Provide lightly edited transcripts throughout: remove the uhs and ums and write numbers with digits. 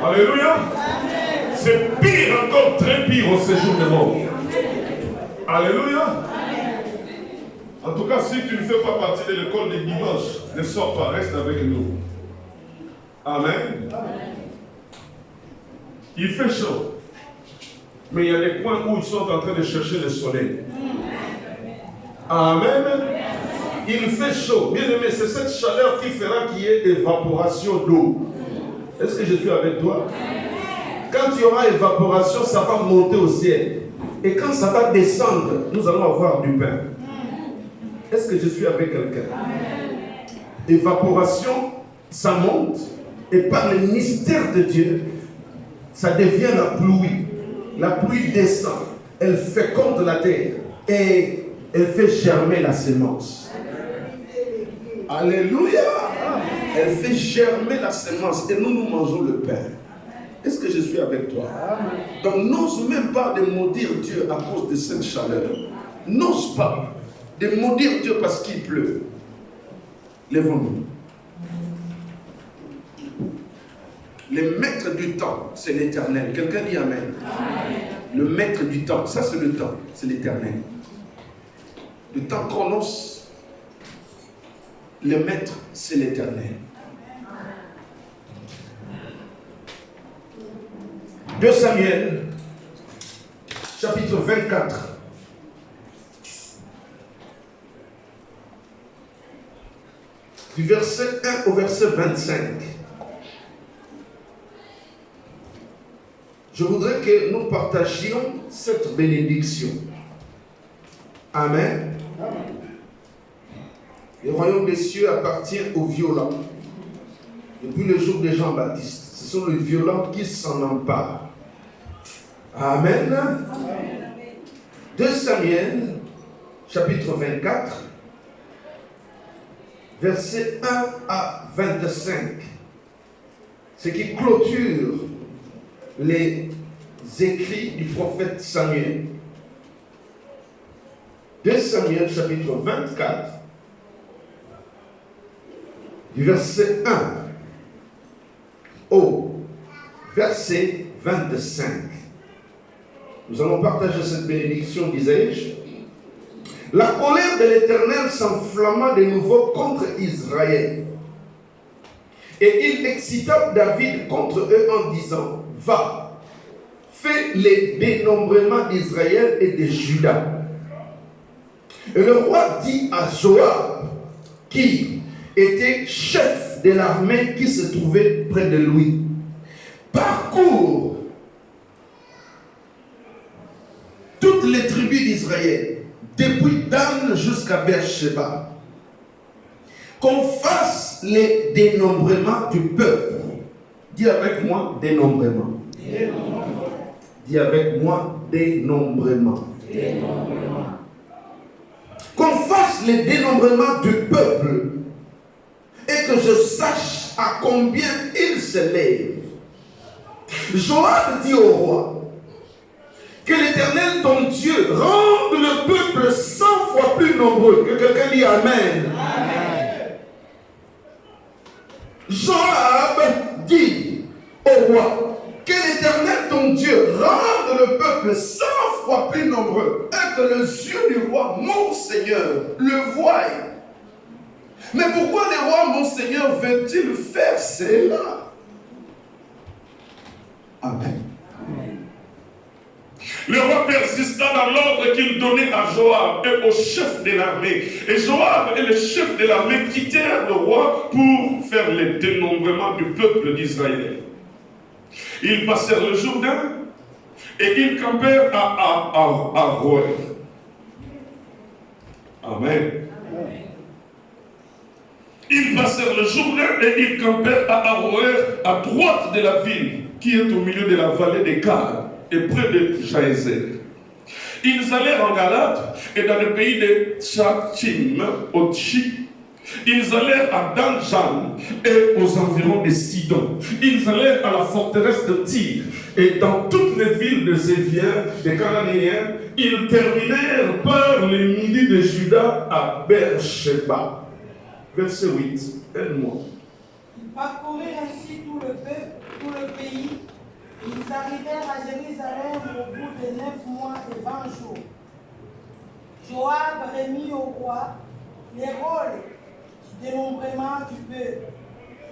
Alléluia. C'est pire encore, très pire au séjour des morts. Alléluia. En tout cas, si tu ne fais pas partie de l'école des dimanches, ne sors pas, reste avec nous. Amen. Il fait chaud. Mais il y a des coins où ils sont en train de chercher le soleil. Amen. Il fait chaud. Bien aimé, c'est cette chaleur qui fera qu'il y ait évaporation d'eau. Est-ce que je suis avec toi? Quand il y aura évaporation, ça va monter au ciel. Et quand ça va descendre, nous allons avoir du pain. Est-ce que je suis avec quelqu'un? Évaporation, ça monte. Et par le mystère de Dieu, ça devient la pluie. La pluie descend. Elle féconde la terre. Et elle fait germer la semence. Alléluia. Elle fait germer la semence. Et nous mangeons le pain. Est-ce que je suis avec toi? Donc n'ose même pas de maudire Dieu à cause de cette chaleur. N'ose pas de maudire Dieu parce qu'il pleut. Lèvons-nous. Le maître du temps, c'est l'Éternel. Quelqu'un dit Amen. Le maître du temps, ça c'est le temps, c'est l'Éternel. Le temps chronos, le maître, c'est l'Éternel. 2 Samuel, chapitre 24. Du verset 1 au verset 25. Je voudrais que nous partagions cette bénédiction. Amen. Le royaume des cieux appartient aux violents. Depuis le jour de Jean-Baptiste, ce sont les violents qui s'en emparent. Amen. 2 Samuel, chapitre 24, versets 1 à 25. Ce qui clôture les écrits du prophète Samuel. 2 Samuel, chapitre 24, du verset 1 au verset 25. Nous allons partager cette bénédiction, disais-je. La colère de l'Éternel s'enflamma de nouveau contre Israël. Et il excita David contre eux en disant, va, fais les dénombrements d'Israël et de Juda. Et le roi dit à Joab, qui était chef de l'armée qui se trouvait près de lui, parcours toutes les tribus d'Israël, depuis Dan jusqu'à Beersheba, qu'on fasse les dénombrements du peuple. Dis avec moi, dénombrement. Dis avec moi, dénombrement. Qu'on fasse les dénombrements du peuple et que je sache à combien il s'élève. Joab dit au roi, que l'Éternel ton Dieu rende le peuple 100 fois plus nombreux. Que quelqu'un dit Amen. Amen. Joab dit au roi, que l'Éternel ton Dieu rende le peuple 100 fois plus nombreux et que les yeux du roi, mon Seigneur, le voient. Mais pourquoi le roi, mon Seigneur, veut-il faire cela? Amen. Le roi persista dans l'ordre qu'il donnait à Joab et au chef de l'armée. Et Joab et le chef de l'armée quittèrent le roi pour faire le dénombrement du peuple d'Israël. Ils passèrent le Jourdain et ils campèrent à Aroer. Amen. Ils passèrent le Jourdain et ils campèrent à Aroer, à droite de la ville, qui est au milieu de la vallée des Gad et près de Jaézer. Ils allèrent en Galate et dans le pays de Tchachim, au Tchi. Ils allèrent à Danjan et aux environs de Sidon. Ils allèrent à la forteresse de Tyr et dans toutes les villes de Zéviens, des Cananéens. Ils terminèrent par les midi de Juda à Beersheba. Verset 8. Aide-moi. Ils parcoururent ainsi tout le pays arrivèrent à Jérusalem au bout de 9 mois et 20 jours. Joab remit au roi les rôles du dénombrement du peuple.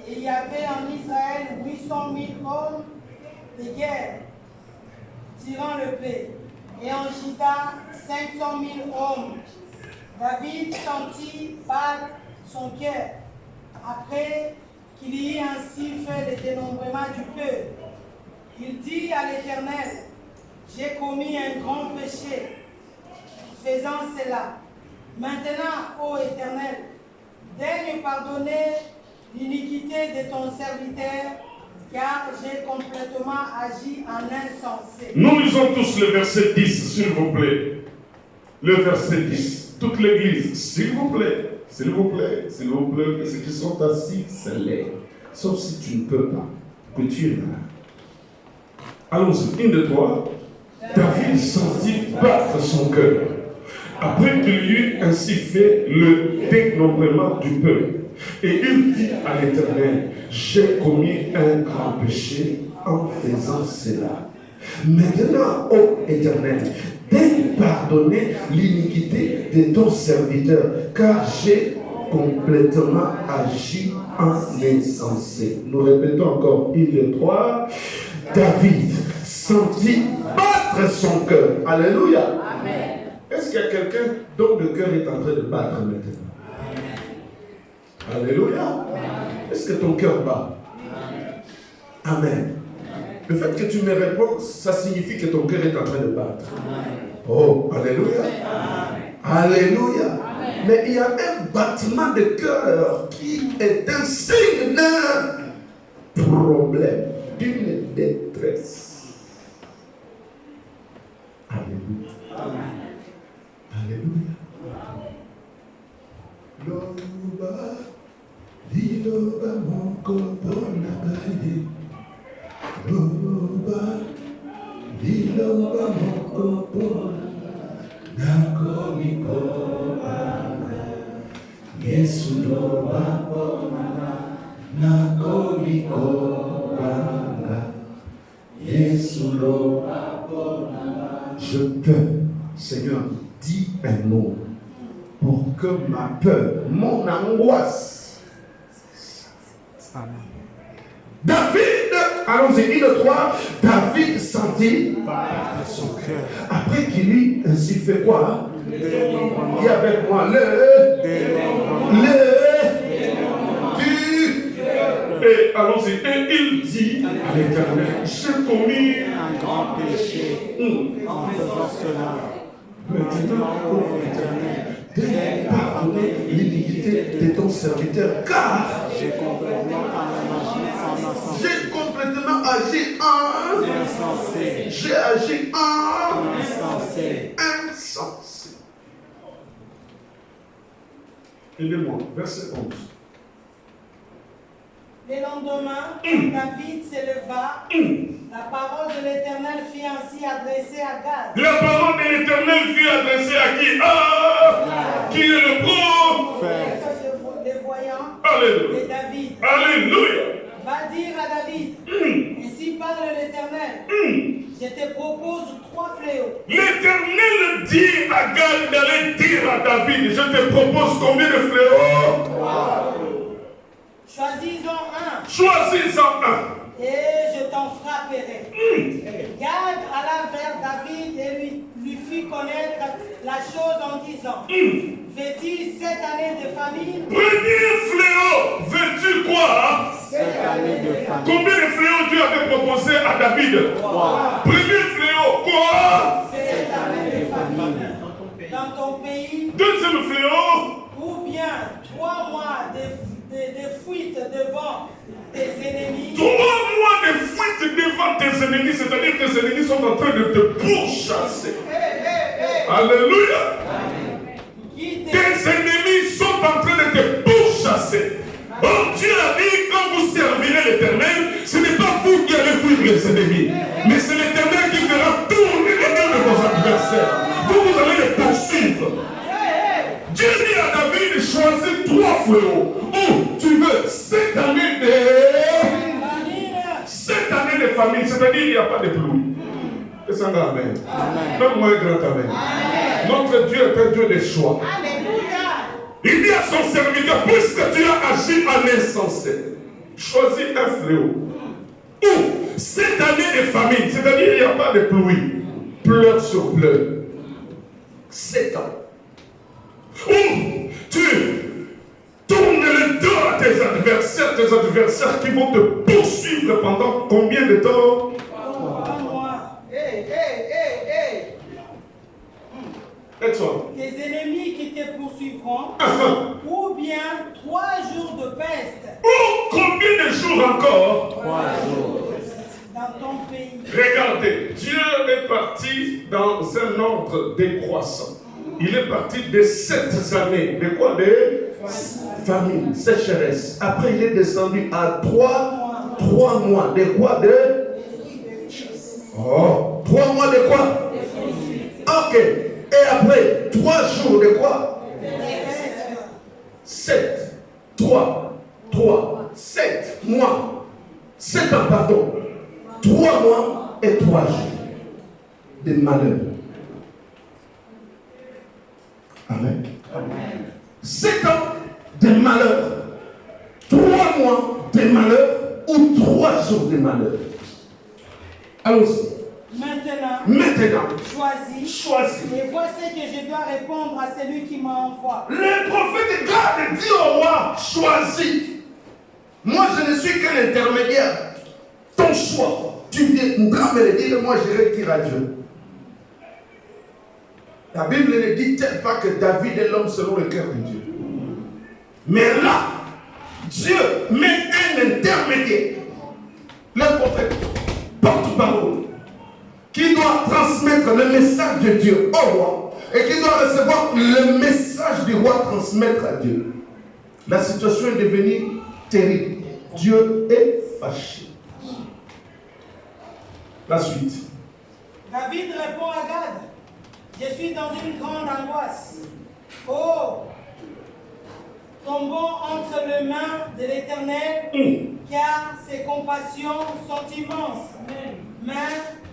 Et il y avait en Israël 800 000 hommes de guerre tirant le paix. Et en Juda 500 000 hommes. David sentit battre son cœur après qu'il y ait ainsi fait le dénombrement du peuple. Il dit à l'Éternel, j'ai commis un grand péché, faisant cela. Maintenant, ô Éternel, daigne pardonner l'iniquité de ton serviteur, car j'ai complètement agi en insensé. Nous lisons tous le verset 10, s'il vous plaît. Le verset 10. Toute l'église, s'il vous plaît. S'il vous plaît, s'il vous plaît, que ceux qui sont assis se lèvent. Sauf si tu ne peux pas, que tu es là. Allons-y, une de toi. David sentit battre son cœur. Après qu'il eut ainsi fait le dénombrement du peuple. Et il dit à l'Éternel, j'ai commis un grand péché en faisant cela. Maintenant, ô Éternel, daigne pardonner l'iniquité de ton serviteur, car j'ai complètement agi en insensé. Nous répétons encore, une, deux, trois. David sentit battre son cœur. Alléluia. Amen. Est-ce qu'il y a quelqu'un dont le cœur est en train de battre maintenant? Alléluia. Amen. Est-ce que ton cœur bat? Amen. Amen. Le fait que tu me réponds, ça signifie que ton cœur est en train de battre. Amen. Oh, alléluia. Amen. Alléluia. Amen. Mais il y a un battement de cœur qui est un signe d'un problème, d'une détresse. Alléluia. Amen. Alléluia. Loba, liloba moko bonagaye. Loba, liloba moko bonagaye. Nakomiko anga. Yesu loba bonagaye. Nakomiko anga. Yesu loba bonagaye. Je peux, Seigneur, dis un mot pour que ma peur, mon angoisse. Amen. David, allons-y, une, trois. David sentit son cœur. Après qu'il eut ainsi fait quoi? Dis avec moi, et allons-y, et il dit à l'Éternel, j'ai commis un grand péché en faisant cela. Maintenant, ô Éternel, daigne pardonner l'iniquité de ton serviteur, car j'ai complètement agi en insensé. J'ai agi en insensé. Aidez-moi, verset 11. Le lendemain, David s'éleva. La parole de l'Éternel fut ainsi adressée à Gad. La parole de l'Éternel fut adressée à qui? Qui est le prophète? Les voyants Alléluia. de David. Alléluia. Va dire à David, ainsi parle l'Éternel, je te propose 3 fléaux. L'Éternel dit à Gad d'aller dire à David, je te propose combien de fléaux? 3. Choisis-en un. Choisis-en un. Et je t'en frapperai. Gad alla vers David et lui fit connaître la chose en disant, veux-tu 7 années de famine? Premier fléau, veux-tu quoi? 7 années de famine. Combien de fléaux Dieu avait proposé à David? 3. Premier fléau, quoi? 7 années de famine dans ton pays. Deuxième fléau, Ou bien 3 mois de fuite devant tes ennemis. 3 mois de fuite devant tes ennemis, c'est-à-dire que tes ennemis sont en train de te pourchasser. Alléluia. Tes ennemis sont en train de te pourchasser. Oh, Dieu a dit, quand vous servirez l'Éternel, ce n'est pas vous qui allez fuir les ennemis, mais c'est l'Éternel qui fera tourner les mains de vos adversaires. Vous allez les poursuivre. Dieu dit à David, choisis 3 fléaux. Oh, tu veux 7 années de... 7 années années de famine, c'est-à-dire qu'il n'y a pas de pluie. Et ça, amen. Donne-moi un grand amen. Notre Dieu est un Dieu de choix. Il dit à son serviteur, puisque tu as agi en insensé, choisis un fléau. Ou cette année de famine, c'est-à-dire qu'il n'y a pas de pluie, pleure sur pleurs. 7 ans. Ou tu tournes le dos à tes adversaires qui vont te poursuivre pendant combien de temps? 3 mois. Excellent. Tes ennemis qui te poursuivront, ou bien 3 jours de peste. Ou combien de jours encore? 3 jours. Dans ton pays. Regardez, Dieu est parti dans un ordre décroissant. Il est parti de 7 années. De quoi? De famine, sécheresse. Après, il est descendu à 3 mois. De quoi? De 3 mois de quoi? Ok. Et après, 3 jours de quoi? 7. 3, 7 mois. 7 ans, pardon. 3 mois et 3 jours de malheur. Amen. 7 ans de malheur. 3 mois de malheur ou 3 jours de malheur. Allons-y. Maintenant, choisis. Et voici que je dois répondre à celui qui m'envoie. Le prophète Gad dit au roi, choisis. Moi, je ne suis qu'un intermédiaire. Ton choix. Tu viens me le dire, moi, je retire à Dieu. La Bible ne dit pas que David est l'homme selon le cœur de Dieu. Mais là, Dieu met un intermédiaire. Le prophète, porte-parole, qui doit transmettre le message de Dieu au roi et qui doit recevoir le message du roi transmettre à Dieu. La situation est devenue terrible. Dieu est fâché. La suite. David répond à Gad, je suis dans une grande angoisse. Oh, tombons entre les mains de l'Éternel, car ses compassions sont immenses. Mais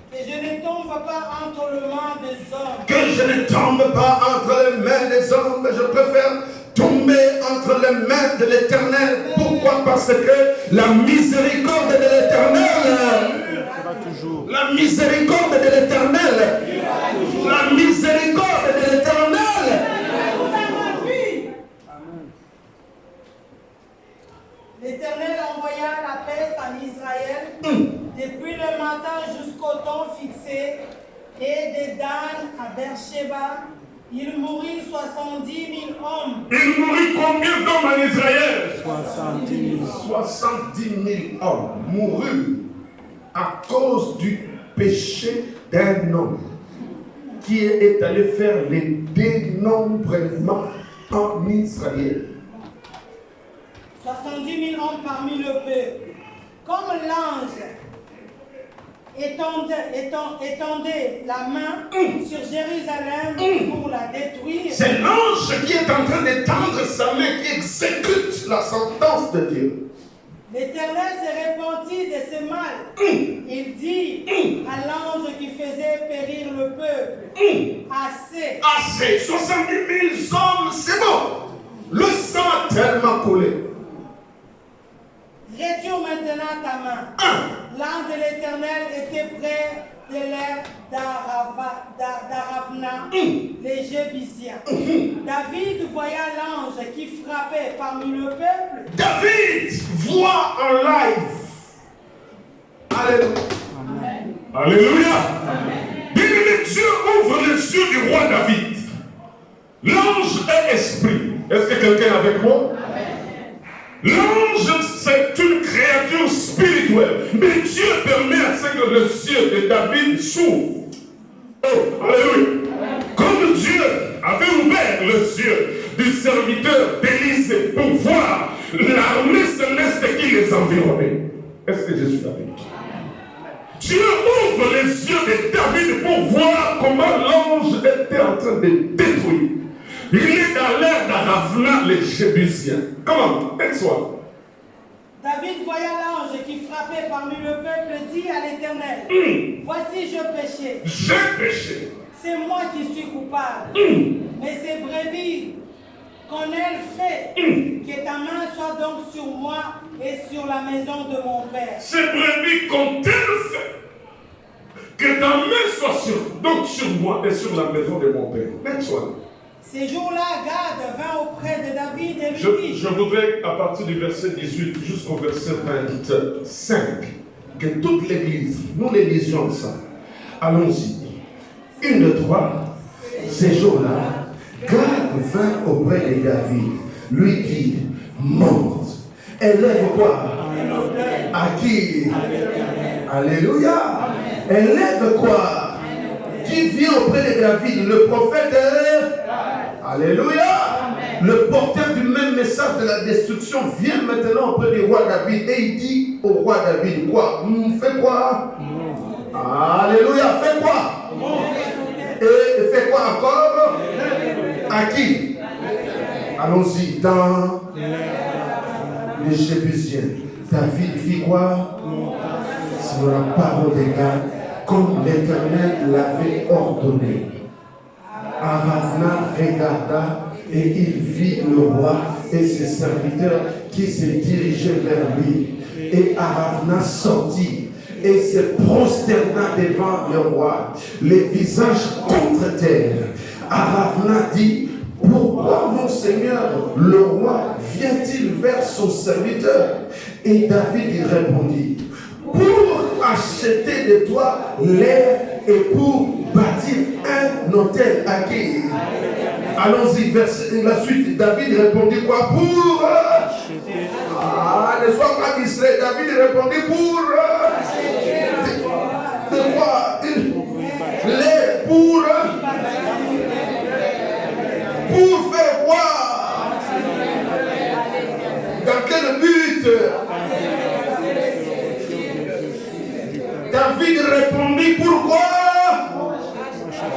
que je ne tombe pas entre les mains des hommes. Que je ne tombe pas entre les mains des hommes, je préfère tomber entre les mains de l'Éternel. Pourquoi? Parce que la miséricorde de l'Éternel, la miséricorde de l'Éternel, la miséricorde de l'Éternel. L'Éternel envoya la peste en Israël depuis le matin jusqu'au temps fixé, et de Dan à Beersheba, il mourut 70 000 hommes. Il mourut combien d'hommes en Israël? 70 000. 70 000 hommes moururent à cause du péché d'un homme qui est allé faire les dénombrements en Israël. 70 000 hommes parmi le peuple. Comme l'ange étendait la main sur Jérusalem pour la détruire. C'est l'ange qui est en train d'étendre sa main, qui exécute la sentence de Dieu. L'Éternel se repentit de ce mal. Il dit à l'ange qui faisait périr le peuple, assez. Assez, 70 000 hommes, c'est bon. Le sang a tellement coulé. Retire maintenant ta main. L'ange de l'Éternel était près de l'air d'Aravna, les Jébusiens. David voya l'ange qui frappait parmi le peuple. David voit en live. Alléluia. Amen. Alléluia. Bien-aimé, Dieu ouvre les yeux du roi David. L'ange est esprit. Est-ce que quelqu'un est avec moi? L'ange, c'est une créature spirituelle. Mais Dieu permet à ce que les yeux de David s'ouvrent. Oh, alléluia. Comme Dieu avait ouvert les yeux du serviteur d'Élysée pour voir l'armée céleste qui les environnait. Est-ce que je suis avec? Dieu ouvre les yeux de David pour voir comment l'ange était en train de détruire. Il est dans l'air d'Aravna les Jébusiens. Comment? Explique-moi. David voya l'ange qui frappait parmi le peuple, dit à l'Éternel, voici je péché. J'ai péché. C'est moi qui suis coupable. Mais ces brebis qu'on ait fait, que ta main soit donc sur moi et sur la maison de mon père. Ces brebis qu'on ait fait, que ta main soit donc sur moi et sur la maison de mon père. Next one. Ces jours-là, Gad vint auprès de David et lui dit, Je voudrais, à partir du verset 18 jusqu'au verset 25, que toute l'église, nous les lisions ça. Allons-y. 1, 2, 3. Ces jours-là, Gad vint auprès de David, lui dit, monte, élève quoi? À qui? Alléluia. Élève quoi? Qui vient auprès de David? Le prophète. Alléluia. Le porteur du même message de la destruction vient maintenant auprès du roi David et il dit au roi David quoi? Fais quoi? Alléluia. Fais quoi? Et fais quoi encore? À qui? Allons-y dans les Jébusiens. David fit quoi? Sur la parole des gars, comme l'Éternel l'avait ordonné. Aravna regarda et il vit le roi et ses serviteurs qui se dirigeaient vers lui. Et Aravna sortit et se prosterna devant le roi, les visages contre terre. Aravna dit, pourquoi mon Seigneur le roi vient-il vers son serviteur? Et David y répondit, pour acheter de toi l'air et pour bâtir un hôtel à qui? Allons-y, la suite. David répondit quoi? Pour ne sois pas distrait. David répondit pour de quoi? L'air pour faire quoi? Dans quel but? David répondit pourquoi?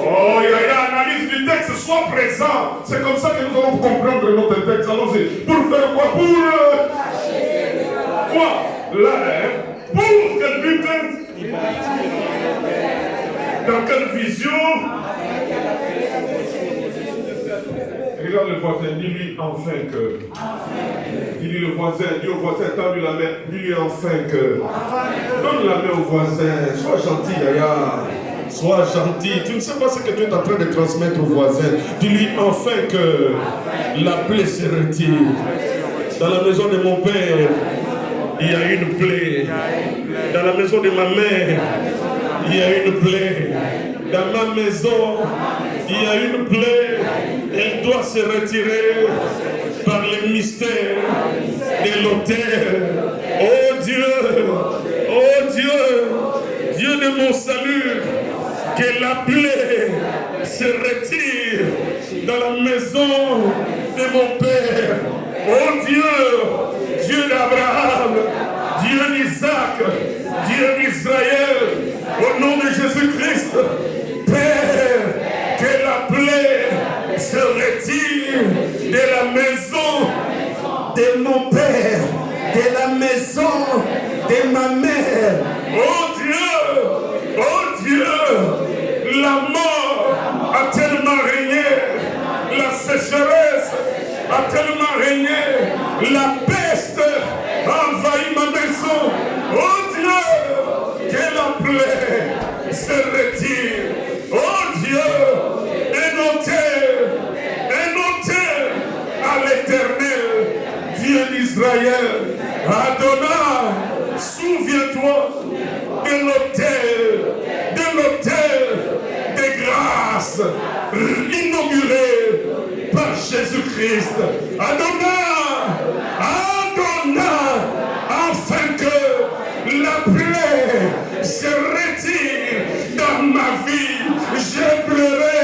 Oh, il y a l'analyse du texte, sois présent. C'est comme ça que nous allons comprendre notre texte. Allons-y. Pour faire quoi? Pour quoi? L'air. Pour quel but? Dans quelle vision? Regarde le voisin, dis-lui enfin que. Dis-lui le voisin, dis au voisin, tends-lui la main, dis-lui enfin que. Donne la main au voisin, sois gentil d'ailleurs. Sois gentil, tu ne sais pas ce que tu es en train de transmettre au voisin. Dis-lui enfin que la plaie se retire. Dans la maison de mon père, il y a une plaie. Dans la maison de ma mère, il y a une plaie. Dans ma maison, il y a une plaie. Elle doit se retirer par le mystère de l'autel. Oh Dieu, Dieu de mon salut, que la plaie se retire dans la maison de mon Père. Oh Dieu, Dieu d'Abraham, Dieu d'Isaac, Dieu d'Israël, au nom de Jésus-Christ, Père, que la plaie se retire de la maison de mon Père, de la maison de ma mère. Oh Dieu, la mort a tellement régné, la sécheresse a tellement régné, la peste a envahi ma maison. Oh Dieu, que la plaie se retire. Oh Dieu, un autel à l'Éternel, Dieu d'Israël. Adonai, souviens-toi de l'autel de grâce inauguré par Jésus-Christ. Adonai, afin que la plaie se retire dans ma vie. J'ai pleuré,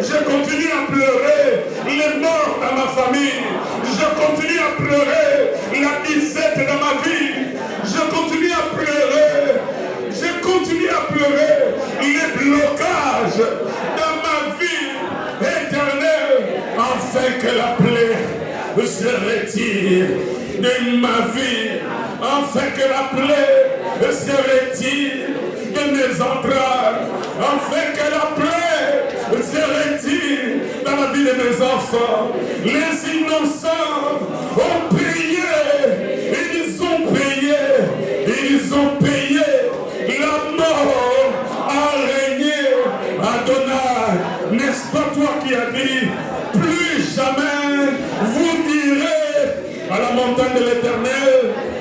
je continue à pleurer les morts dans ma famille. Je continue à pleurer la disette dans ma vie. Je continue à pleurer. Je continue à pleurer les blocages dans ma vie éternelle, afin que la plaie se retire de ma vie. afin que la plaie se retire de mes entrailles, afin que la plaie se retire dans la vie de mes enfants. Les innocents ont payé, ils ont payé, ils ont payé. La mort a régné. Adonai, n'est-ce pas toi qui as dit, plus jamais vous direz à la montagne de l'Éternel,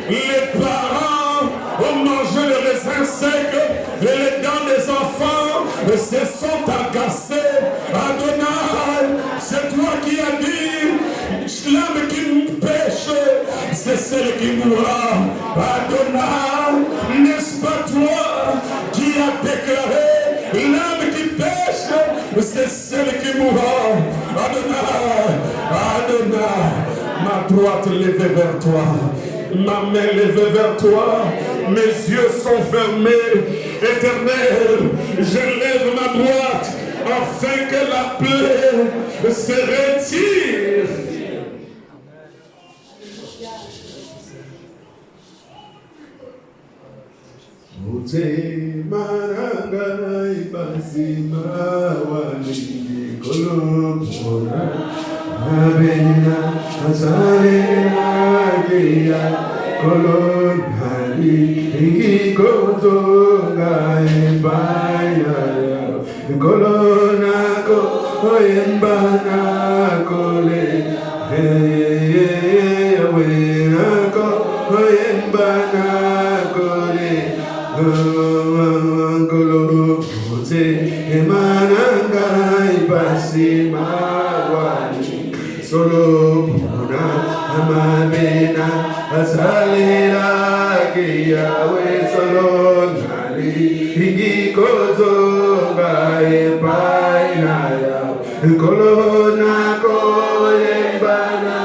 les parents ont mangé le raisin sec et les dents des enfants se sont agacées. Adonai, c'est toi qui as dit, l'âme qui pêche, c'est celle qui mourra. Adonai, n'est-ce pas toi qui as déclaré, l'âme qui pêche, c'est celle qui mourra. Adonai, Adonai, ma droite levée vers toi, ma main levée vers toi, mes yeux sont fermés. Éternel, je lève ma droite afin que la plaie se retire. Ute marangana ibasima walindi kolomora abena azarena geya kolonali ingikotonga embaya kolonako oyembana kole wenako oyembana kole Angolo Pute Emananga Ibasima Wani Solo Puna Amabena Asalera Kiyawe Solo Nali Igi Kozoga Epainaya Kolona Koyembana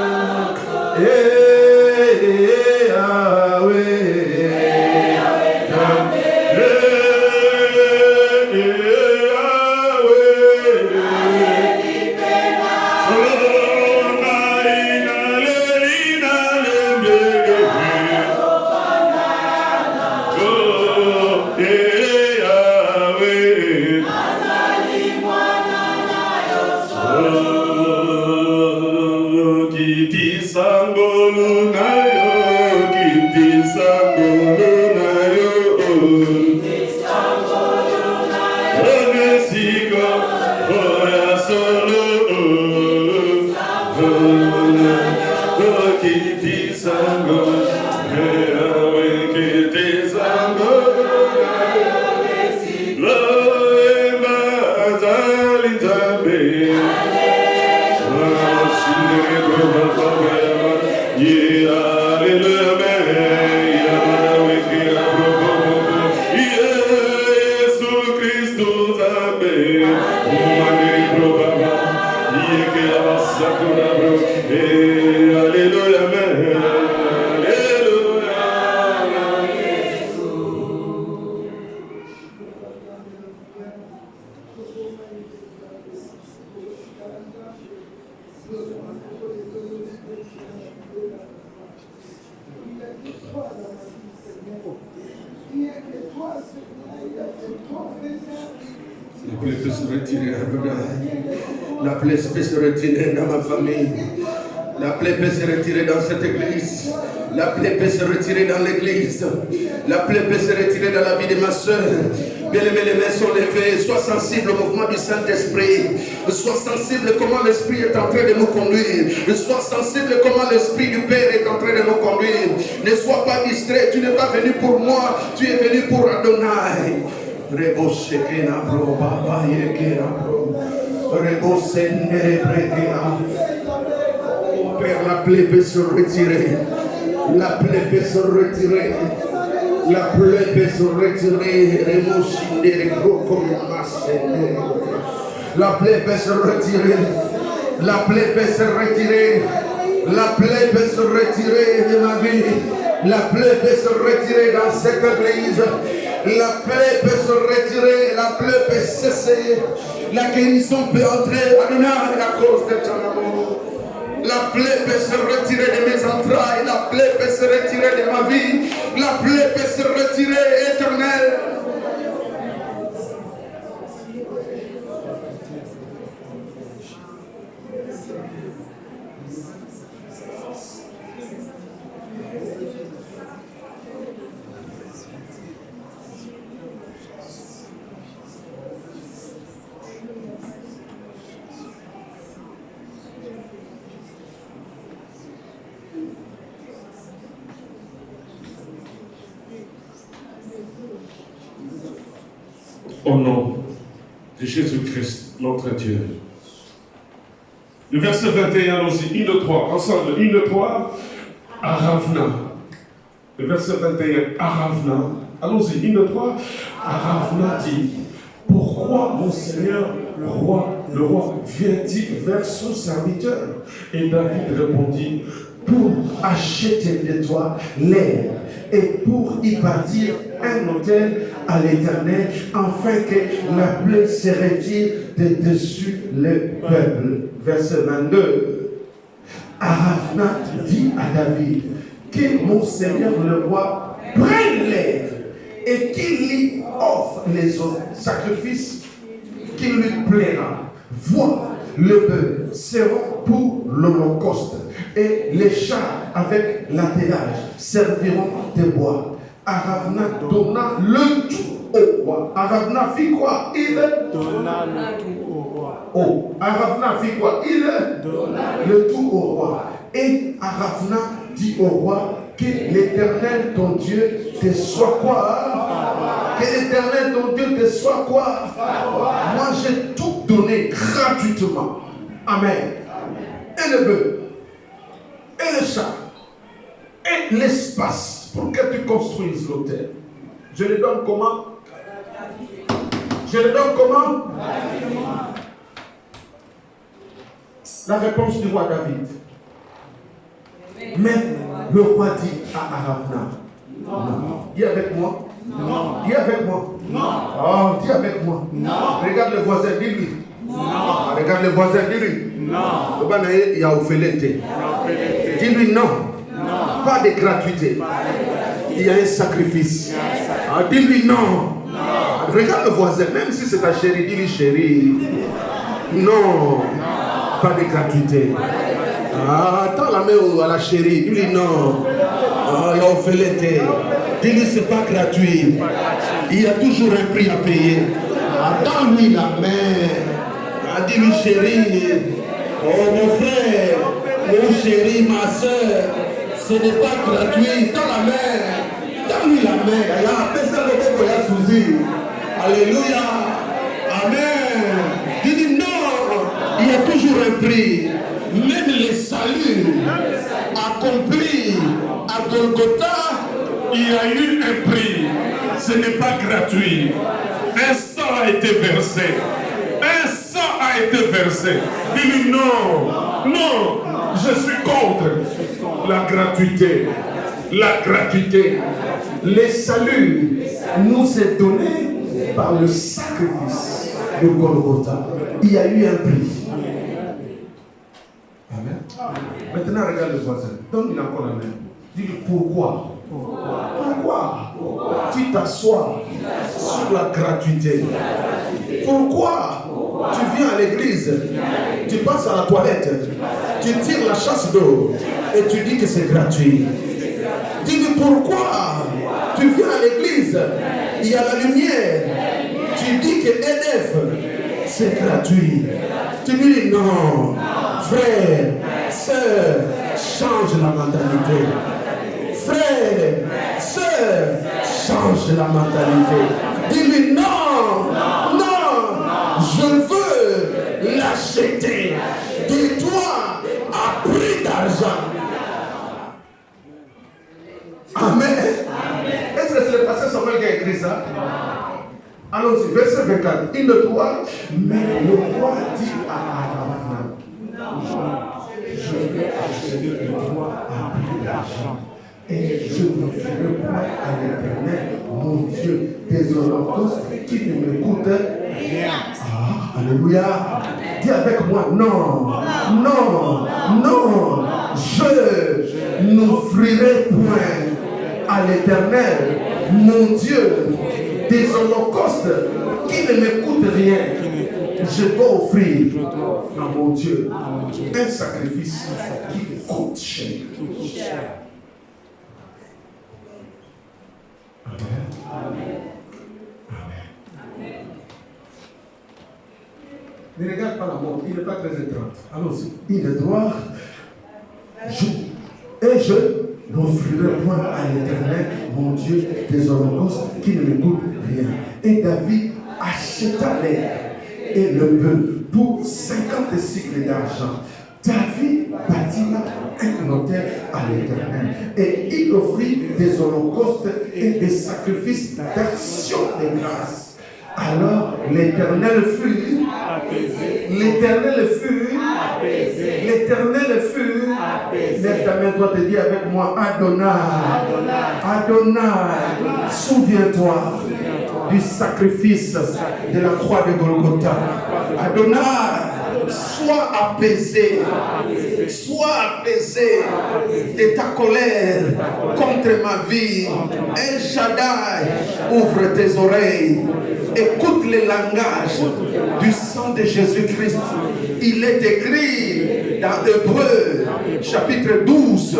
La plaie peut se retirer dans ma famille. La plaie peut se retirer dans cette église. La plaie peut se retirer dans l'église. La plaie peut se retirer dans la vie de ma soeur. Bien-aimés, les mains sont levées. Sois sensible au mouvement du Saint-Esprit. Sois sensible comment l'Esprit est en train de nous conduire. Sois sensible comment l'Esprit du Père est en train de nous conduire. Ne sois pas distrait. Tu n'es pas venu pour moi. Tu es venu pour Adonai. Oh Père, la plaie peut se retirer. La plaie peut se retirer. La plaie peut se retirer. La plaie peut se retirer. La plaie peut se retirer. La plaie peut se retirer de ma vie. La plaie peut se retirer dans cette église. La plaie peut se retirer. La plaie peut cesser. La guérison peut entrer. Adonai, à cause de ton amour. La plaie peut se retirer de mes entrailles. La plaie peut se retirer de ma vie. La plaie peut se retirer, Éternel. Au nom de Jésus-Christ, notre Dieu. Le verset 21, allons-y, 1, 2, 3, ensemble, 1, 2, 3, Aravna. Le verset 21, Aravna. Allons-y, 1, 2, 3, Aravna dit, pourquoi mon Seigneur, le roi, vient-il vers son serviteur? Et David répondit, pour acheter de toi l'air et pour y bâtir un autel à l'Éternel, afin que la plaie se retire de dessus le peuple. Verset 22. Aravna dit à David, que mon Seigneur le roi prenne l'air et qu'il lui offre les autres sacrifices qui lui plaira. Vois, le bœuf seront pour l'holocauste et les chars avec l'attelage serviront de bois. Aravna donna le tout au roi. Aravna fit quoi? Il donna le tout au roi. Oh, Aravna fit quoi? Il donna le tout au roi. Et Aravna dit au roi, que l'Éternel ton Dieu te soit quoi? Que l'Éternel ton Dieu te soit quoi? Moi j'ai tout donné gratuitement. Amen. Et le bœuf, et le chat, et l'espace pour que tu construises l'autel. Je le donne comment? Je le donne comment? La réponse du roi David. Mais le roi dit à Aravna, non. Dis avec moi. Non. Dis avec moi. Non. Oh, dis avec moi. Non. Regarde le voisin, dis-lui. Non. Regarde le voisin, dis-lui. Non. Il y a Ophélété. Dis-lui non. Non. Pas de gratuité. Il y a un sacrifice. Ah, dis-lui non. Non. Regarde le voisin, même si c'est ta chérie, dis-lui chérie. Non. Pas de gratuité. Ah, attends la main à la chérie. Dis-lui non. Ah, il y a Ophélété. Dis-lui c'est pas gratuit. Il y a toujours un prix à payer. Attends-lui la main. Ah, dis-lui chérie. Oh mon frère, mon chéri, ma soeur, ce n'est pas gratuit. Dans la main. Donne-lui la main. Il y a personne qui a sous. Alléluia. Amen. Dis-lui non. Il y a toujours un prix. Même les saluts accomplis à Golgotha, il y a eu un prix. Ce n'est pas gratuit. Un sang a été versé. Un sang a été versé. Dis-lui non. Non. Je suis contre la gratuité. La gratuité. Les saluts nous est donné par le sacrifice de Golgotha. Il y a eu un prix. Amen. Maintenant, regarde le voisin. Donne-lui encore la main. Dis-lui pourquoi. Pourquoi tu t'assois sur la gratuité? Pourquoi tu viens à l'église, tu passes à la toilette, tu tires la chasse d'eau et tu dis que c'est gratuit? Dis-lui pourquoi tu viens à l'église, il y a la lumière, tu dis que EDF c'est gratuit. Tu lui dis non, frère, sœur, change la mentalité. Frère, sœur, change la mentalité. Dis-lui non, non, je veux l'acheter de toi à prix d'argent. Amen. Est-ce que c'est le pasteur Samuel qui a écrit ça? Allons-y, verset 24. Il ne doit, mais le roi dit à Aravna, je vais acheter de toi à prix d'argent. Et je ne ferai pas à l'Éternel, mon Dieu, des holocaustes qui ne me coûtent Rien. Ah, alléluia. Dis avec moi, non, non, non, je n'offrirai point à l'Éternel, mon Dieu, des holocaustes qui ne m'écoutent rien. Je dois offrir à mon Dieu un sacrifice qui coûte cher. Amen. Ne regarde pas la mort, il n'est pas très étrange. Allons-y. Il doit. Et je n'offrirai point à l'Éternel, mon Dieu, des holocaustes qui ne me coûtent rien. Et David acheta l'air et le bœuf pour 50 cycles d'argent. David bâtit un autel à l'Éternel et il offrit des holocaustes et des sacrifices d'action de grâce. Alors l'Éternel fut apaisé. L'Éternel fut apaisé. L'Éternel fut apaisé. Lève ta main, toi te dis avec moi, Adonai. Adonai. Souviens-toi du sacrifice de la croix de Golgotha. Adonai, sois apaisé. Sois apaisé de ta colère contre ma vie. El Shaddai, ouvre tes oreilles. Écoute le langage du sang de Jésus-Christ. Il est écrit dans Hébreux, chapitre 12,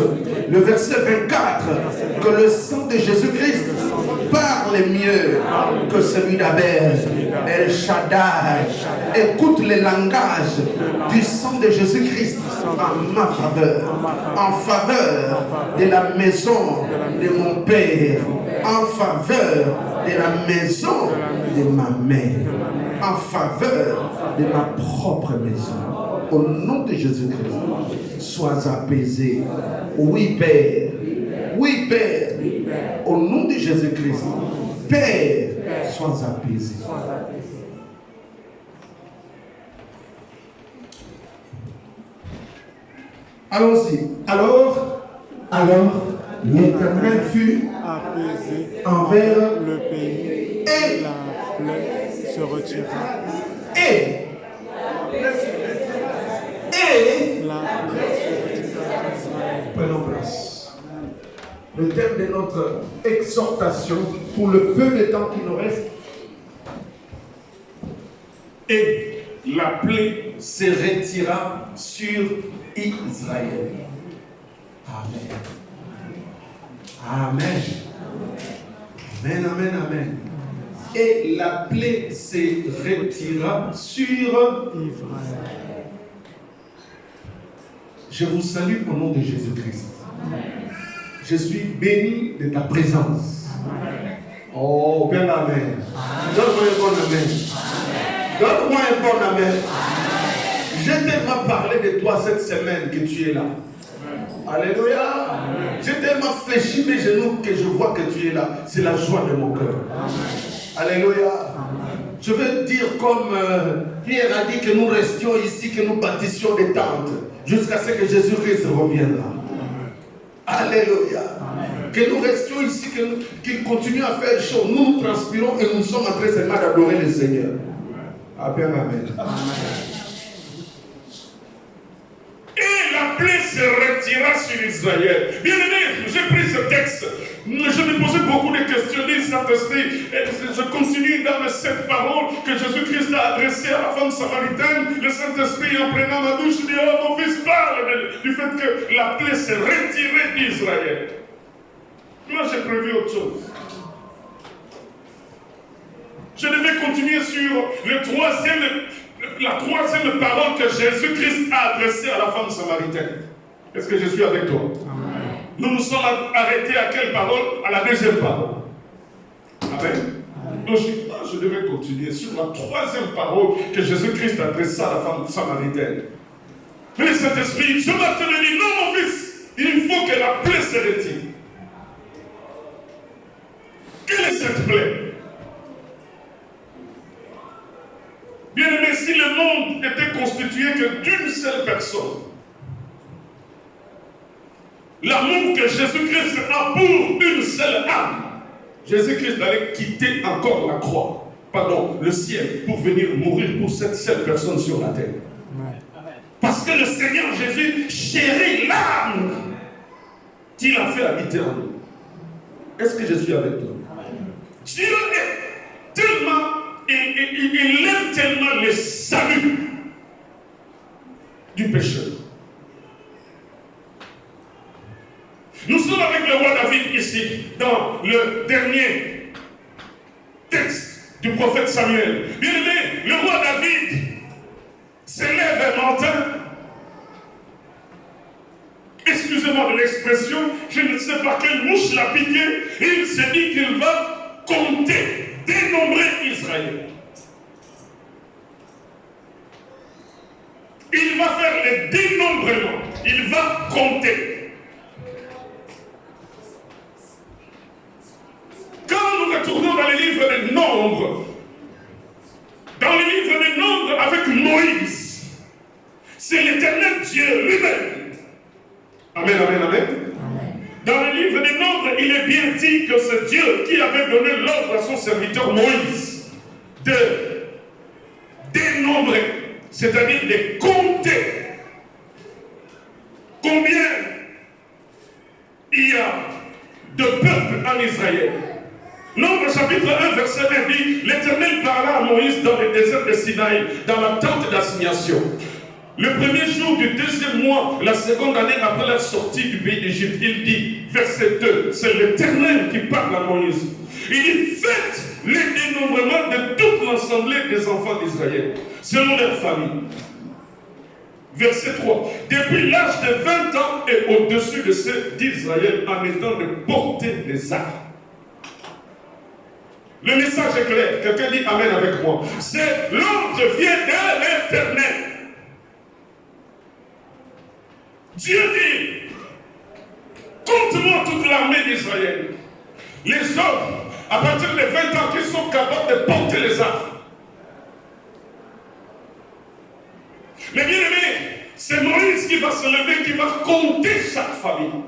le verset 24, que le sang de Jésus-Christ parle mieux que celui d'Abel. El Shaddai, écoute le langage du sang de Jésus-Christ en ma faveur, en faveur de la maison de mon Père, en faveur de la maison de ma mère, en faveur de ma propre maison. Au nom de Jésus-Christ, sois apaisé. Oui, Père. Oui, Père. Au nom de Jésus-Christ, Père, sois apaisé. Allons-y. Alors, l'Éternel fut Apaisé envers le pays et la plaie se retira. Et La plaie se retira d'Israël. prenons place. Le thème de notre exhortation pour le peu de temps qui nous reste. Et la plaie Se retira sur Israël. Amen. Amen. Amen, amen, amen. Et la plaie se retira sur Israël. Je vous salue au nom de Jésus-Christ. Je suis béni de ta présence. Oh, bien amen. Donne-moi un bon amen. Donne-moi un bon amen. J'ai tellement parlé de toi cette semaine que tu es là. Alléluia. J'ai tellement fléchi mes genoux que je vois que tu es là. C'est la joie de mon cœur. Alléluia. Je veux dire comme Pierre a dit que nous restions ici, que nous bâtissions des tentes jusqu'à ce que Jésus-Christ reviendra. Alléluia. Que nous restions ici, qu'il continue à faire chaud. Nous transpirons et nous sommes en train seulement d'adorer le Seigneur. Amen, amen. et la plaie se retira sur Israël. Bien aimé, j'ai pris ce texte. Je me posais beaucoup de questions. Saint-Esprit, je continue dans cette parole que Jésus-Christ a adressée à la femme samaritaine. Le Saint-Esprit, en prenant ma douche, dit: oh, mon fils, parle du fait que la plaie s'est retirée d'Israël. Moi, j'ai prévu autre chose. Je devais continuer sur la troisième parole que Jésus-Christ a adressée à la femme samaritaine. Est-ce que je suis avec toi? Amen. Nous nous sommes arrêtés à quelle parole? À la deuxième parole. Amen. Logiquement, je devais continuer sur la troisième parole que Jésus-Christ a adressée à la femme samaritaine. Mais le Saint-Esprit, ce matin, me dit: non, mon fils, il faut que la plaie se retire. Quelle est cette plaie? Bien aimé, si le monde était constitué que d'une seule personne, l'amour que Jésus-Christ a pour une seule âme, Jésus-Christ allait quitter encore la croix le ciel pour venir mourir pour cette seule personne sur la terre. Parce que le Seigneur Jésus chérit l'âme qu'il a fait habiter en nous. Est-ce que je suis avec toi? Dieu est tellement, il aime tellement le salut du pécheur. Nous sommes avec le roi David ici, dans le dernier texte du prophète Samuel. Bien aimé, le roi David s'élève un matin. Excusez-moi de l'expression, je ne sais pas quelle mouche l'a piqué, et il s'est dit qu'il va compter, dénombrer Israël. Il va faire le dénombrement, il va compter. Quand nous retournons dans les livres des nombres, dans les livres des nombres avec Moïse, c'est l'Éternel Dieu lui-même. Amen, amen, amen. Dans le livre des nombres, il est bien dit que c'est Dieu qui avait donné l'ordre à son serviteur Moïse de dénombrer, c'est-à-dire de compter combien il y a de peuples en Israël. Nombre chapitre 1, verset 1 dit, l'Éternel parla à Moïse dans le désert de Sinaï, dans la tente d'assignation. Le premier jour du deuxième mois, la seconde année après la sortie du pays d'Égypte, il dit, verset 2, c'est l'Éternel qui parle à Moïse. Il dit, faites les dénombrements de toute l'assemblée des enfants d'Israël, selon leur famille. Verset 3, depuis l'âge de 20 ans et au-dessus de ceux d'Israël, en étant de porter les armes. Le message est clair, quelqu'un dit Amen avec moi. C'est l'ordre vient de l'Éternel. Dieu dit, compte-moi toute l'armée d'Israël. Les hommes, à partir de 20 ans, qui sont capables de porter les armes. Mais bien aimé, c'est Moïse qui va se lever, qui va compter chaque famille.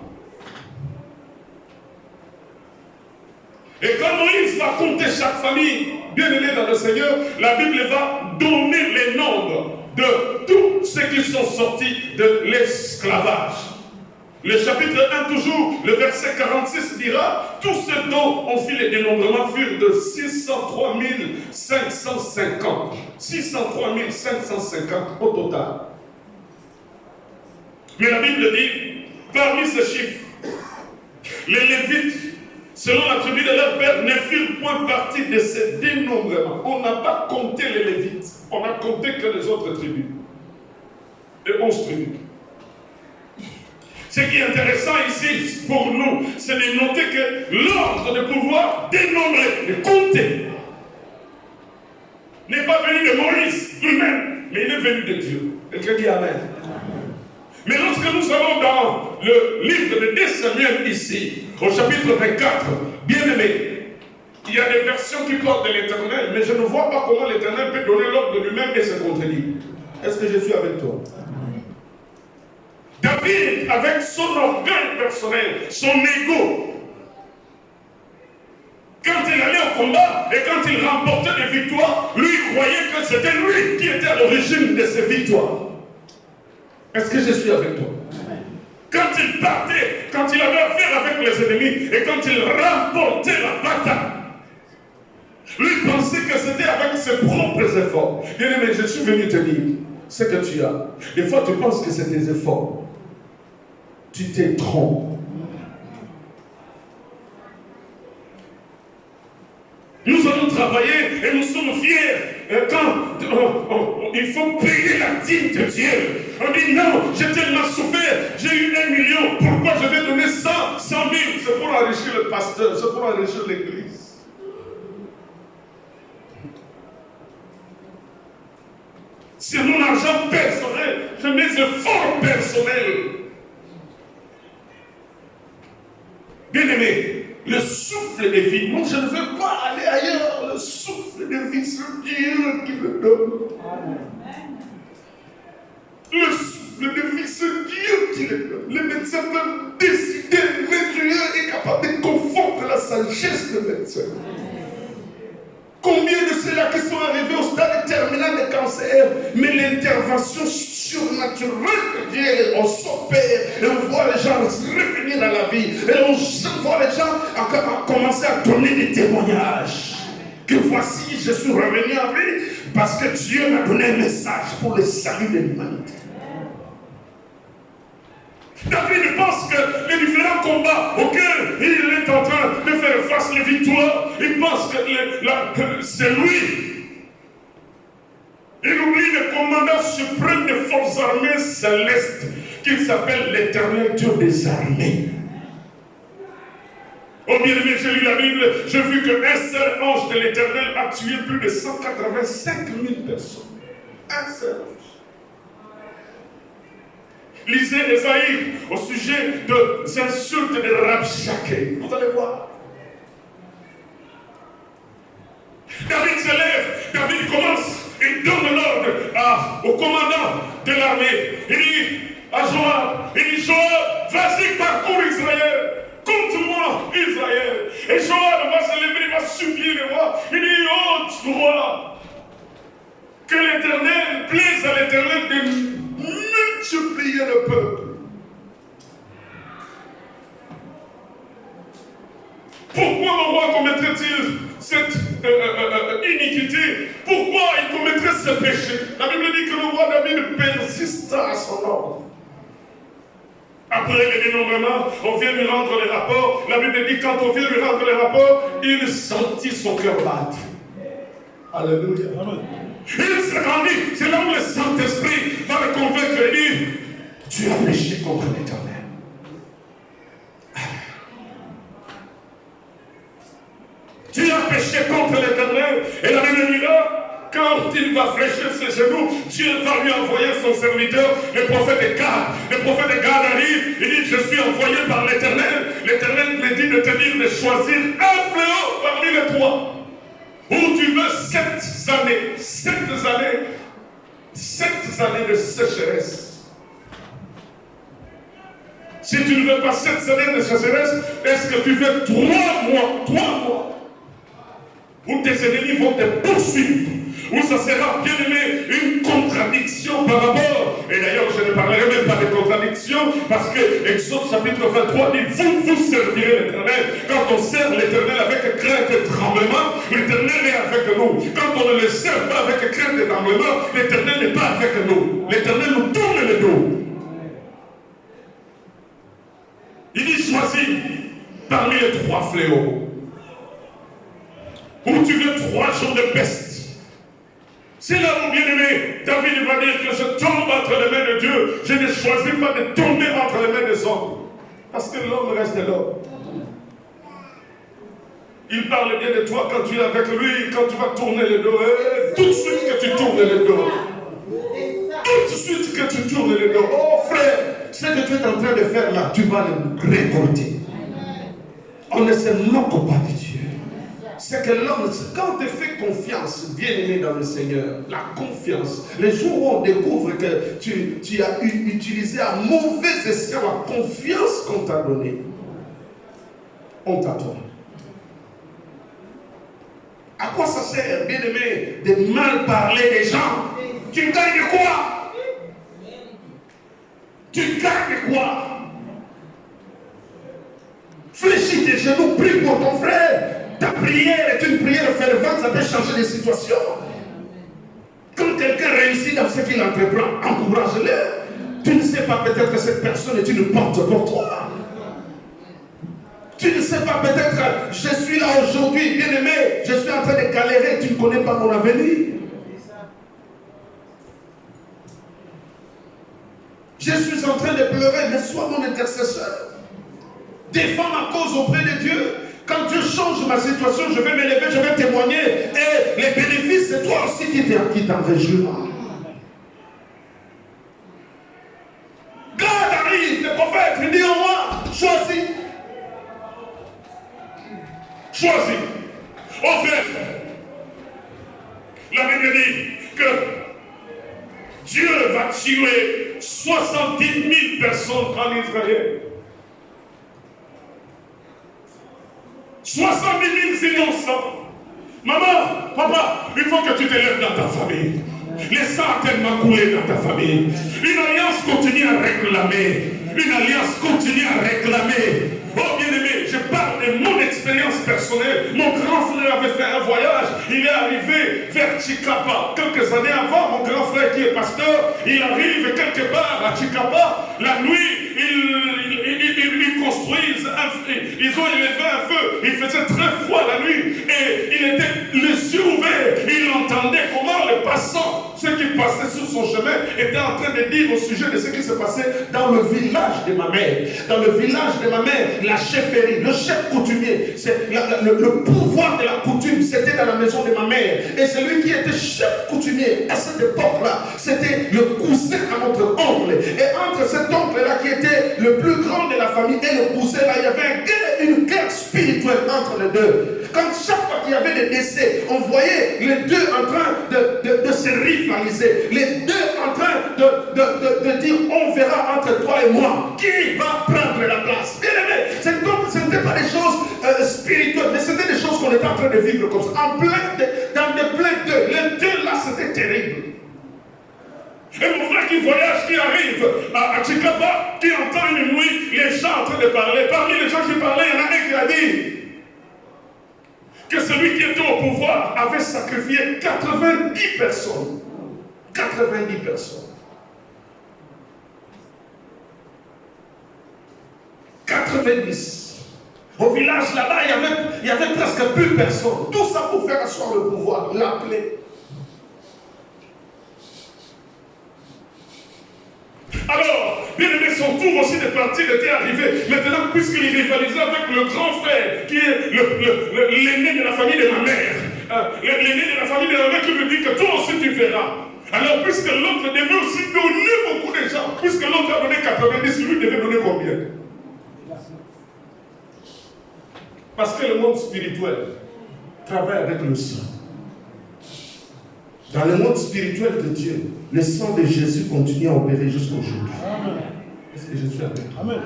Et quand Moïse va compter chaque famille, bien aimé dans le Seigneur, la Bible va donner les nombres de tous ceux qui sont sortis de l'esclavage. Le chapitre 1 toujours, le verset 46 dira, tous ceux dont on fit les dénombrements furent de 603 550. 603 550 au total. Mais la Bible dit, parmi ces chiffres, les Lévites, selon la tribu de leur père, ne firent point partie de ces dénombrements. On n'a pas compté les Lévites. On n'a compté que les autres tribus. Les 11 tribus. Ce qui est intéressant ici pour nous, c'est de noter que l'ordre de pouvoir dénombrer, de compter, n'est pas venu de Moïse lui-même, mais il est venu de Dieu. Quelqu'un dit Amen. Mais lorsque nous allons dans le livre de 2 Samuel ici, au chapitre 24, bien aimé, il y a des versions qui parlent de l'Éternel, mais je ne vois pas comment l'Éternel peut donner l'ordre de lui-même et se contredire. Est-ce que je suis avec toi? David, avec son orgueil personnel, son ego, quand il allait au combat et quand il remportait des victoires, lui croyait que c'était lui qui était à l'origine de ces victoires. Est-ce que je suis avec toi? Quand il partait, quand il avait affaire avec les ennemis et quand il remportait la bataille, lui pensait que c'était avec ses propres efforts. Bien aimé, je suis venu te dire ce que tu as. Des fois, tu penses que c'est tes efforts. Tu t'es trompé. Nous allons travailler et nous sommes fiers. Quand il faut payer la dîme de Dieu, on dit non, j'ai tellement souffert, j'ai eu 1 million, pourquoi je vais donner 100 000? C'est pour enrichir le pasteur, c'est pour enrichir l'église. C'est mon argent personnel, c'est mes efforts personnels. Bien aimé, le souffle de vie, moi je ne veux pas aller ailleurs. Le souffle de vie, c'est Dieu qui le donne. Le souffle de vie, c'est Dieu qui le donne. Les médecins peuvent décider, mais Dieu est capable de confondre la sagesse des médecins. Combien de cela cancer, mais l'intervention surnaturelle de Dieu, on s'opère et on voit les gens revenir à la vie. Et on voit les gens commencer à donner des témoignages. Que voici, je suis revenu à vie parce que Dieu m'a donné un message pour le salut de l'humanité. David pense que les différents combats auxquels il est en train de faire face, les victoires, il pense que c'est lui. Il oublie le commandant suprême des forces armées célestes, qui s'appelle l'Éternel Dieu des armées. Oh bien-aimé, j'ai lu la Bible, j'ai vu qu'un seul ange de l'Éternel a tué plus de 185 000 personnes. Un seul ange. Lisez Ésaïe au sujet des insultes de Rabshakeh. Vous allez voir. David se lève, David commence, il donne l'ordre au commandant de l'armée. Il dit à Joab, vas-y, parcours Israël. Contre-moi, Israël. Et Joab va se lever, il va supplier le roi. Il dit, oh roi, que l'Éternel plaise à l'Éternel de multiplier le peuple. Pourquoi mon roi commettrait-il cette iniquité? Pourquoi il commettrait ce péché? La Bible dit que le roi David persista à son ordre. Après le dénombrement, on vient lui rendre les rapports. La Bible dit quand on vient lui rendre les rapports, il sentit son cœur battre. Alléluia. Il se rendit. C'est là où le Saint-Esprit va le convaincre et dire, tu as péché contre l'Éternel. Tu as péché contre l'Éternel. Et la Bible dit là, quand il va fléchir ses genoux, Dieu va lui envoyer son serviteur, le prophète Gad. Le prophète Gad arrive, il dit, je suis envoyé par l'Éternel. L'Éternel me dit de te dire de choisir un fléau parmi les trois. Où tu veux 7 années de sécheresse. Si tu ne veux pas 7 années de sécheresse, est-ce que tu veux 3 mois où tes ennemis vont te poursuivre, où ça sera, bien aimé, une contradiction par rapport. Et d'ailleurs, je ne parlerai même pas de contradiction, parce que Exode chapitre 23 dit, vous servirez l'Éternel. Quand on sert l'Éternel avec crainte et tremblement, l'Éternel est avec nous. Quand on ne le sert pas avec crainte et tremblement, l'Éternel n'est pas avec nous. L'Éternel nous tourne le dos. Il dit, choisis parmi les 3 fléaux. Où tu veux 3 jours de peste. C'est là où, bien aimé, David va dire que je tombe entre les mains de Dieu. Je ne choisis pas de tomber entre les mains des hommes. Parce que l'homme reste l'homme. Il parle bien de toi quand tu es avec lui, quand tu vas tourner le dos. Tout de suite que tu tournes le dos. Tout de suite que tu tournes le dos. Oh frère, ce que tu es en train de faire là, tu vas le récolter. On ne se moque pas de Dieu. C'est que l'homme, quand tu fais confiance, bien aimé dans le Seigneur, la confiance, les jours où on découvre que tu as utilisé à mauvais escient la confiance qu'on t'a donnée, on t'attend. À quoi ça sert, bien aimé, de mal parler des gens? Tu gagnes quoi? Tu gagnes quoi? Fléchis tes genoux, prie pour ton frère. Ta prière est une prière fervente, ça peut changer les situations. Quand quelqu'un réussit dans ce qu'il entreprend, encourage-le. Tu ne sais pas, peut-être que cette personne est une porte pour toi. Tu ne sais pas, peut-être je suis là aujourd'hui, bien aimé, je suis en train de galérer, tu ne connais pas mon avenir. Je suis en train de pleurer, mais sois mon intercesseur. Défends ma cause auprès de Dieu. Quand Dieu change ma situation, je vais m'élever, je vais témoigner. Et les bénéfices, c'est toi aussi qui t'en réjouis. Gad arrive, le prophète, il dit en moi, choisis. Choisis. Oh frère, la Bible dit que Dieu va tuer 70 000 personnes en Israël. 70 000 innocents. Maman, papa, il faut que tu te lèves dans ta famille. Le sang a tellement coulé dans ta famille. Une alliance continue à réclamer. Une alliance continue à réclamer. Oh bien-aimé, je parle de mon expérience personnelle. Mon grand frère avait fait un voyage. Il est arrivé vers Chikapa. Quelques années avant, mon grand frère qui est pasteur, il arrive quelque part à Chikapa. La nuit, ils construisent un feu. Ils ont élevé un feu. Il faisait très froid la nuit. Et il était les yeux ouverts. Il entendait comment les passants, ceux qui passaient sur son chemin, étaient en train de dire au sujet de ce qui se passait dans le village de ma mère. Dans le village de ma mère, la chefferie, le chef coutumier, le pouvoir de la coutume, c'était dans la maison de ma mère. Et celui qui était chef coutumier à cette époque-là, c'était le cousin à notre oncle. Et entre cet oncle-là qui était le plus grand de la famille et le cousin-là, il y avait une guerre spirituelle entre les deux. Quand chaque fois qu'il y avait des décès, on voyait les deux en train de se rivaliser. Les deux en train de dire, on verra entre toi et moi qui va prendre la place. Bien aimé, ce n'était pas des choses spirituelles, mais c'était des choses qu'on était en train de vivre comme ça. Dans des pleins d'eux. Les deux là, c'était terrible. Et mon frère qui voyage, qui arrive à Chikapa, qui entend une nuit les gens en train de parler. Parmi les gens qui parlaient, il y en a un qui a dit que celui qui était au pouvoir avait sacrifié 90 personnes. 90 personnes. 90. Au village là-bas, il y avait presque plus personne. Tout ça pour faire asseoir le pouvoir, l'appeler. Alors, bien aimé, son tour aussi de partir était arrivé. Maintenant, puisqu'il rivalisait avec le grand frère, qui est l'aîné de la famille de ma mère, l'aîné de la famille de ma mère qui lui dit que toi aussi tu verras. Alors, puisque l'autre devait aussi donner beaucoup de gens, puisque l'autre a donné 90, lui devait donner combien? Parce que le monde spirituel travaille avec le sang. Dans le monde spirituel de Dieu, le sang de Jésus continue à opérer jusqu'à aujourd'hui. Est-ce que je suis avec toi? Amen.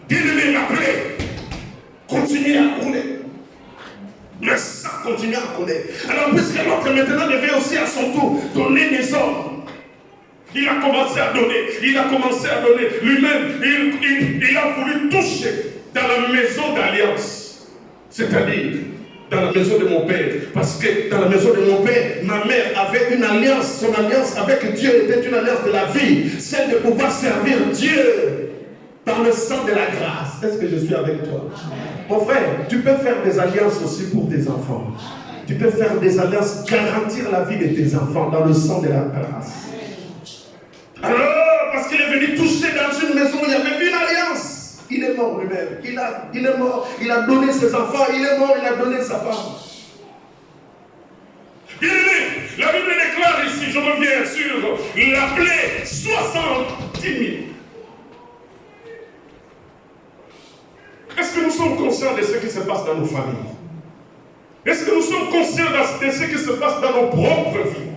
Bien-aimé, la plaie continue à couler. Le sang continue à couler. Alors, puisque l'autre maintenant devait aussi à son tour donner des hommes, il a commencé à donner. Il a commencé à donner. Lui-même, il a voulu toucher dans la maison d'alliance. C'est-à-dire dans la maison de mon père. Parce que dans la maison de mon père, ma mère avait une alliance. Son alliance avec Dieu était une alliance de la vie. Celle de pouvoir servir Dieu dans le sang de la grâce. Est-ce que je suis avec toi? Mon frère, tu peux faire des alliances aussi pour tes enfants. Tu peux faire des alliances, garantir la vie de tes enfants dans le sang de la grâce. Alors, parce qu'il est venu toucher dans une maison où il y avait une alliance. Il est mort lui-même. Il est mort. Il a donné ses enfants. Il est mort. Il a donné sa femme. Bien aimé, la Bible déclare ici, je reviens sur la plaie, 70 000. Est-ce que nous sommes conscients de ce qui se passe dans nos familles? Est-ce que nous sommes conscients de ce qui se passe dans nos propres vies?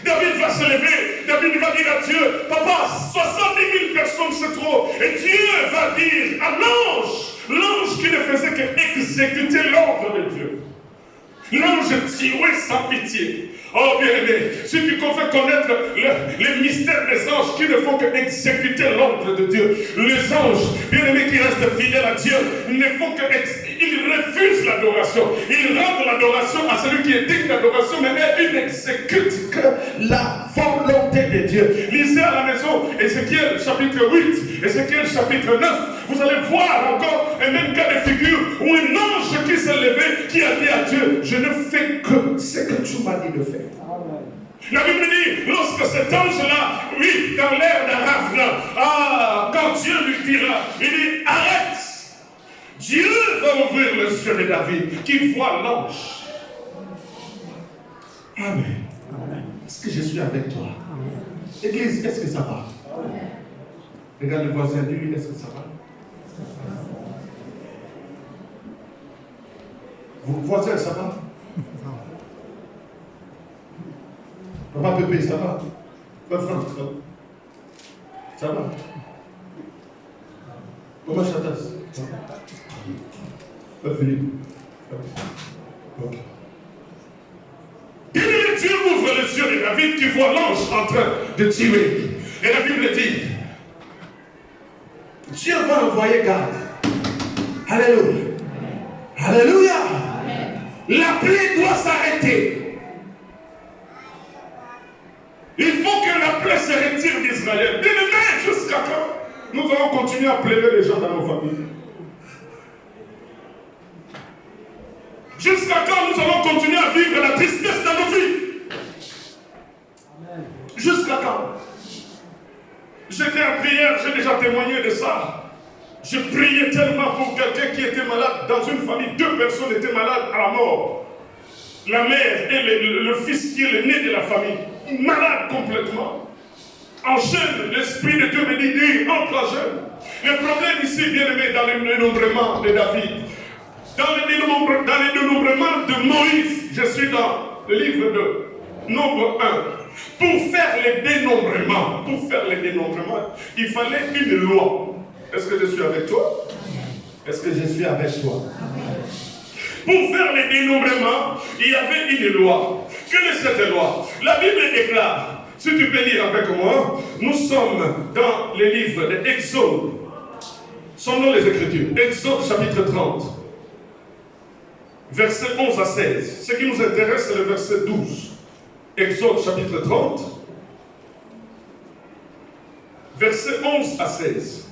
David va se lever, David va dire à Dieu, papa, 70 000 personnes c'est trop. Et Dieu va dire à l'ange qui ne faisait qu'exécuter l'ordre de Dieu. L'ange tuait sans pitié. Oh bien-aimé, si tu veux connaître les mystères des anges qui ne font qu'exécuter l'ordre de Dieu, les anges, bien-aimés qui restent fidèles à Dieu, ne font qu'ils refusent l'adoration. Ils rendent l'adoration à celui qui est digne d'adoration, mais ils n'exécutent que la volonté de Dieu. Lisez à la maison Ézéchiel chapitre 8, Ézéchiel chapitre 9, vous allez voir encore un même cas de figure où un ange qui s'est levé, qui a dit à Dieu, je ne fais que ce que tu m'as dit de faire. La Bible dit, lorsque cet ange-là, oui, dans l'air d'Araf, quand Dieu lui dira, il dit, arrête. Dieu va ouvrir les yeux de David, qui voit l'ange. Amen. Est-ce que je suis avec toi? Église, est-ce que ça va? Regarde le voisin, lui, est-ce que ça va? Vos voisins, ça va? Papa Pépé, ça va? Papa Franck, ça va? Comment Chatas? Papa Philippe? Ok. yeux de David qui voit l'ange en train de tuer. Et la Bible dit, Dieu va envoyer garde. Alléluia. Alléluia. La plaie doit s'arrêter. Il faut que la plaie se retire d'Israël. Dès demain, jusqu'à quand nous allons continuer à plaider les gens dans nos familles? Jusqu'à quand nous allons continuer à vivre la tristesse dans nos vies? Jusqu'à quand? J'étais en prière, j'ai déjà témoigné de ça. Je priais tellement pour quelqu'un qui était malade. Dans une famille, 2 personnes étaient malades à la mort. La mère et le fils qui est le né de la famille. Malade complètement. En jeûne, l'Esprit de Dieu me dit, entre en jeûne. Le problème ici, bien aimé, dans le dénombrement de David. Dans le dénombrement de Moïse, je suis dans le livre de Nombre 1. Pour faire le dénombrement, il fallait une loi. Est-ce que je suis avec toi? Est-ce que je suis avec toi? Pour faire le dénombrement, il y avait une loi. Quelle est cette loi? La Bible déclare, si tu peux lire avec moi, nous sommes dans le livre de Exode. Sondons les Écritures. Exode chapitre 30. Verset 11 à 16. Ce qui nous intéresse, c'est le verset 12. Exode chapitre 30. Verset 11 à 16.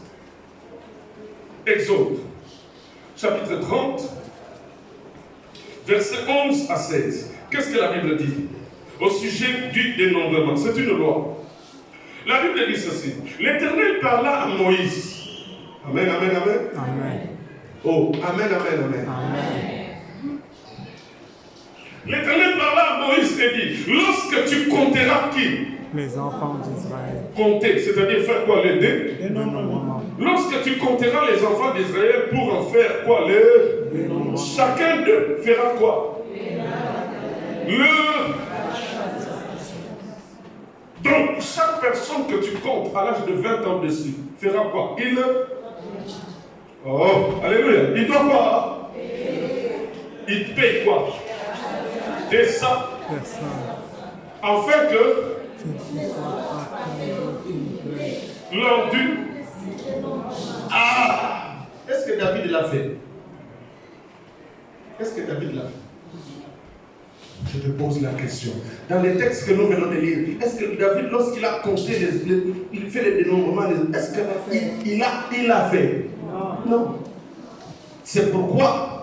Exode chapitre 30. Verset 11 à 16. Qu'est-ce que la Bible dit au sujet du dénombrement? C'est une loi. La Bible dit ceci. L'Éternel parla à Moïse. Amen, amen, amen. Amen. Oh, amen, amen, amen. Amen. L'Éternel parla à Moïse et dit, lorsque tu compteras qui? Les enfants d'Israël. Compter, c'est-à-dire faire quoi? Les Dénombrement. Lorsque tu compteras les enfants d'Israël pour en faire quoi? Chacun d'eux fera quoi? Donc, chaque personne que tu comptes à l'âge de 20 ans dessus fera quoi? Oh, alléluia. Il doit quoi? Il paye quoi? Et ça, afin que lors du... Ah! Est-ce que David l'a fait? Est-ce que David l'a fait? Je te pose la question. Dans les textes que nous venons de lire, est-ce que David, lorsqu'il a compté, il fait les dénombrements, est-ce qu'il a fait? Non. C'est pourquoi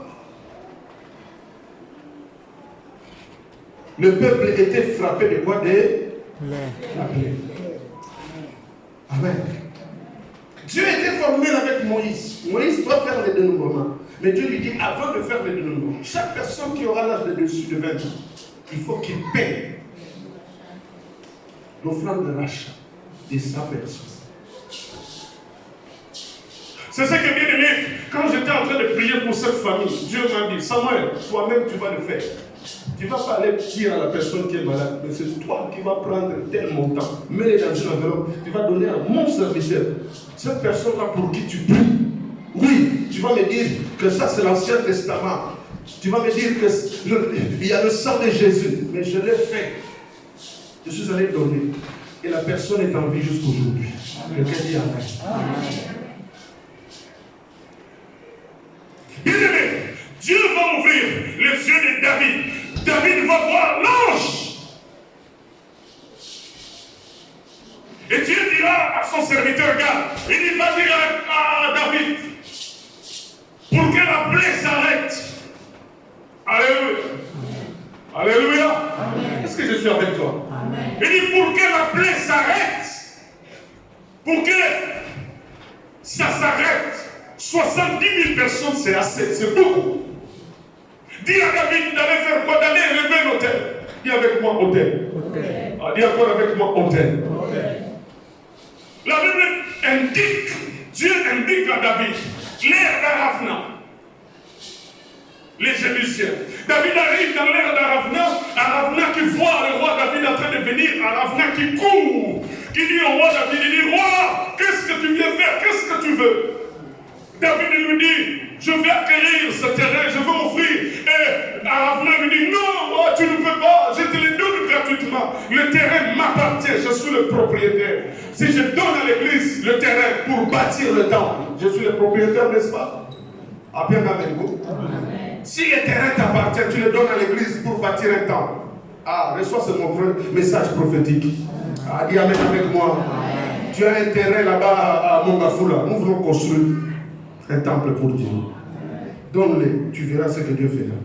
le peuple était frappé de quoi? La plaie. Amen. Dieu était formel avec Moïse. Moïse doit faire les dénombrements. Mais Dieu lui dit, avant de faire les dénombrements, chaque personne qui aura l'âge de dessus de 20 ans, il faut qu'il paie l'offrande de rachat de sa personne. C'est ce que, bien aimé, quand j'étais en train de prier pour cette famille, Dieu m'a dit, Samuel, toi-même tu vas le faire. Tu ne vas pas aller dire à la personne qui est malade, mais c'est toi qui vas prendre tel montant, mets-les dans une enveloppe, tu vas donner à mon serviteur. Cette personne-là pour qui tu pries, oui, tu vas me dire que ça c'est l'Ancien Testament. Tu vas me dire qu'il y a le sang de Jésus, mais je l'ai fait. Je suis allé donner. Et la personne est en vie jusqu'aujourd'hui. Quelqu'un dit Amen. Bien-aimé, Dieu va ouvrir les yeux de David. David va voir l'ange. Et Dieu dira à son serviteur Gad, il va dire à David, pour que la plaie s'arrête. Alléluia. Alléluia. Est-ce que je suis avec toi? Amen. Il dit pour que la plaie s'arrête. Pour que ça s'arrête. 70 000 personnes, c'est assez, c'est beaucoup. Dis à David d'aller faire quoi? D'aller élever un hôtel. Dis avec moi hôtel. Ah, dis encore avec moi hôtel. La Bible indique, Dieu indique à David l'ère d'Aravna. Les Jébusiens. David arrive dans l'ère d'Aravna. Aravna qui voit le roi David en train de venir. Aravna qui court. Qui dit au roi David, il dit, roi, qu'est-ce que tu viens faire? Qu'est-ce que tu veux? David lui dit, je vais acquérir ce terrain, je veux offrir. Et Aravna lui dit, non, moi, tu ne peux pas, je te le donne gratuitement. le terrain m'appartient, je suis le propriétaire. Si je donne à l'église le terrain pour bâtir le temple, je suis le propriétaire, n'est-ce pas? Amen, amen. Si le terrain t'appartient, tu le donnes à l'église pour bâtir un temple. Ah, reçois ce message prophétique. Ah, dis amen avec moi. Amen. Tu as un terrain là-bas à Mongafoula. Nous voulons construire un temple pour Dieu. Donne-le, tu verras ce que Dieu fera.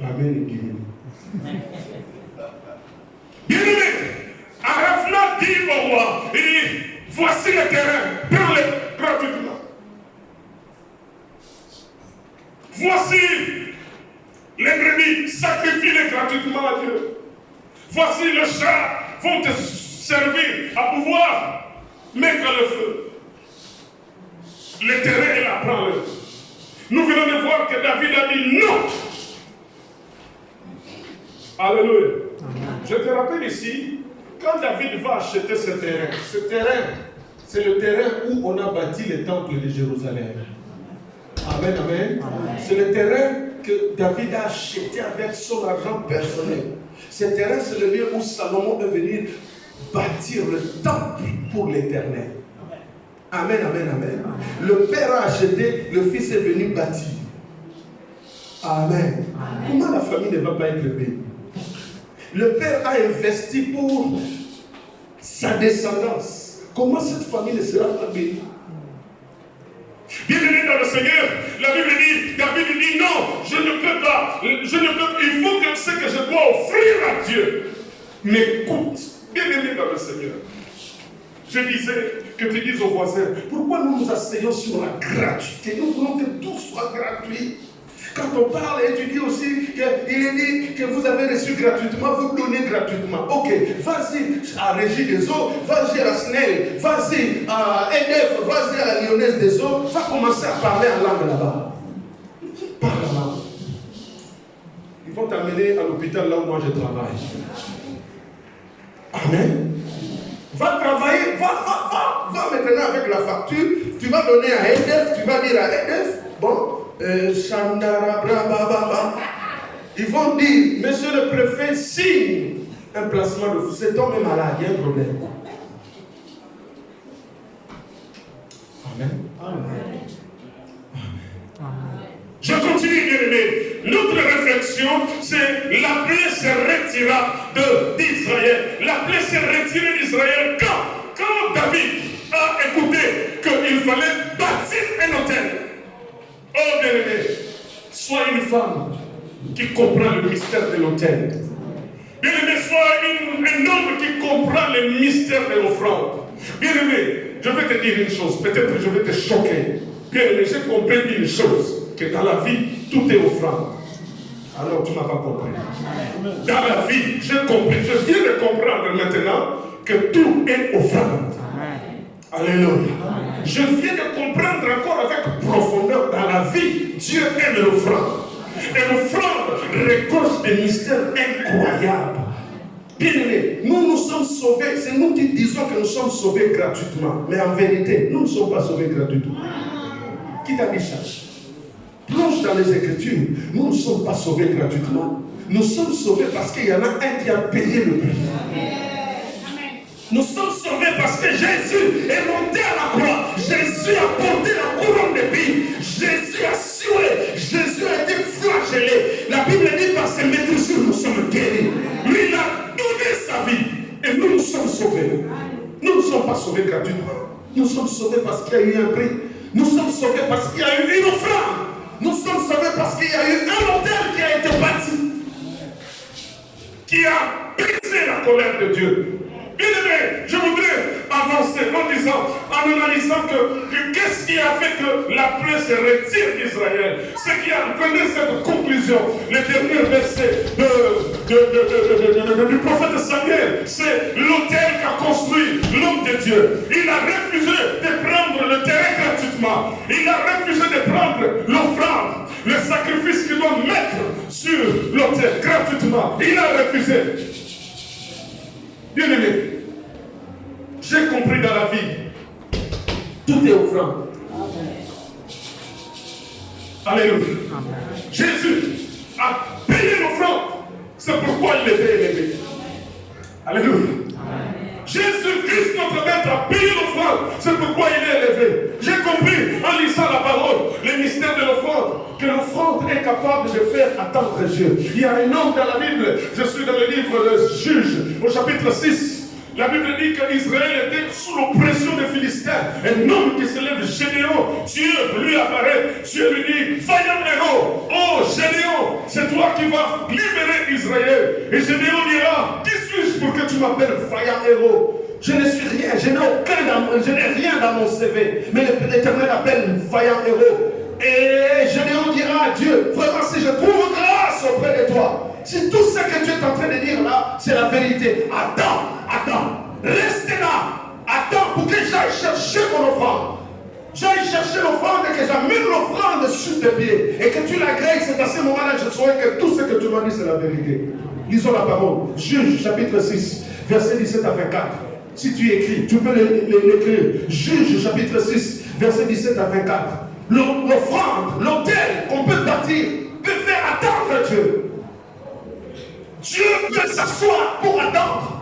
Amen. Bien-aimé, Arafna dit au roi, il dit, voici le terrain, prends-le gratuitement. Voici les brebis, sacrifie-les gratuitement à Dieu. Voici le chat, vont te servir à pouvoir mettre le feu. Le terrain est là, prends-le. Nous venons de voir que David a dit non. Alléluia. Je te rappelle ici, quand David va acheter ce terrain, c'est le terrain où on a bâti le temple de Jérusalem. Amen, amen. C'est le terrain que David a acheté avec son argent personnel. Ce terrain, c'est le lieu où Salomon est venu bâtir le temple pour l'Éternel. Amen, amen, amen. Le père a acheté, le fils est venu bâtir. Amen. Comment la famille ne va pas être bénie? Le père a investi pour sa descendance. Comment cette famille ne sera pas bénie? Bienvenue dans le Seigneur, la Bible dit, David dit non, je ne peux pas, il faut que ce que je dois offrir à Dieu m'écoute. Bienvenue dans le Seigneur. Je disais que tu dises aux voisins, pourquoi nous nous asseyons sur la gratuité? Nous voulons que tout soit gratuit. Quand on parle et tu dis aussi qu'il est dit que vous avez reçu gratuitement, vous donnez gratuitement. Ok, vas-y à Régie des Eaux, vas-y à la SNEL, vas-y à EDF, vas-y à la Lyonnaise des Eaux, va commencer à parler en langue là-bas. Parle en langue. Ils vont t'amener à l'hôpital là où moi je travaille. Amen. Va travailler, va maintenant avec la facture, tu vas donner à EDF, tu vas dire à EDF, bon, ils vont dire, monsieur le préfet, signe un placement de cet homme est malade, il y a un problème. Amen. Amen. Je continue, bien-aimé. Notre réflexion, c'est la plaie se retira d'Israël. La plaie s'est retirée d'Israël quand David a écouté qu'il fallait bâtir un autel. Oh bien-aimé, sois une femme qui comprend le mystère de l'autel. Bien-aimé, sois un homme qui comprend le mystère de l'offrande. Bien-aimé, je vais te dire une chose, peut-être que je vais te choquer. Bien-aimé, j'ai compris une chose, que dans la vie, tout est offrande. Alors tu n'as pas compris. Dans la vie, j'ai compris, je viens de comprendre maintenant que tout est offrande. Alléluia. Je viens de comprendre encore avec profondeur dans la vie, Dieu aime l'offrande. Et l'offrande regorge des mystères incroyables. Bien-aimés, nous sommes sauvés. C'est nous qui disons que nous sommes sauvés gratuitement. Mais en vérité, nous ne sommes pas sauvés gratuitement. Qui t'a dit ça? Plonge dans les Écritures. Nous ne sommes pas sauvés gratuitement. Nous sommes sauvés parce qu'il y en a un qui a payé le prix. Nous sommes sauvés parce que Jésus est monté à la croix. Jésus a porté la couronne de vie. Jésus a sué. Jésus a été flagellé. La Bible dit par ses maîtrisures nous sommes guéris. Lui, il a donné sa vie. Et nous sommes sauvés. Nous ne sommes pas sauvés gratuitement. Nous sommes sauvés parce qu'il y a eu un prix. Nous sommes sauvés parce qu'il y a eu une offrande. Nous sommes sauvés parce qu'il y a eu un autel qui a été bâti. Qui a brisé la colère de Dieu. Bien-aimé, je voudrais avancer en analysant qu'est-ce qui a fait que la plaie se retire d'Israël. Ce qui a donné cette conclusion, le dernier verset du prophète Samuel, c'est l'autel qu'a construit l'homme de Dieu. Il a refusé de prendre le terrain gratuitement. Il a refusé de prendre l'offrande, le sacrifice qu'il doit mettre sur l'autel gratuitement. Il a refusé. Bien-aimé, j'ai compris dans la vie, tout est offrande. Alléluia. Jésus pourquoi il était élevé. Alléluia. Jésus-Christ, notre maître, a payé l'offrande. C'est pourquoi il est élevé. J'ai compris en lisant la parole, les mystères de l'offrande, que l'offrande est capable de faire attendre Dieu. Il y a un homme dans la Bible, je suis dans le livre de Juges, au chapitre 6. La Bible dit qu'Israël était sous l'oppression des Philistins. Un homme qui se lève Gédéon, Dieu lui apparaît, Dieu lui dit, vaillant héros, oh Gédéon, c'est toi qui vas libérer Israël. Et Gédéon dira, qui suis-je pour que tu m'appelles vaillant héros? Je ne suis rien, je n'ai rien dans mon CV, mais l'Éternel appelle vaillant héros. Et Gédéon dira à Dieu, vraiment si je trouve grâce auprès de toi, si tout ce que tu es en train de dire là, c'est la vérité, attends, restez là, attends pour que j'aille chercher mon offrande. J'aille chercher l'offrande et que j'amène l'offrande sur tes pieds. Et que tu l'agrègues, c'est à ce moment-là que je saurai que tout ce que tu m'as dit, c'est la vérité. Lisons la parole. Juge, chapitre 6, versets 17 à 24. Si tu écris, tu peux l'écrire. Juge, chapitre 6, versets 17 à 24. L'offrande, l'autel qu'on peut bâtir, peut faire attendre Dieu. Dieu peut s'asseoir pour attendre.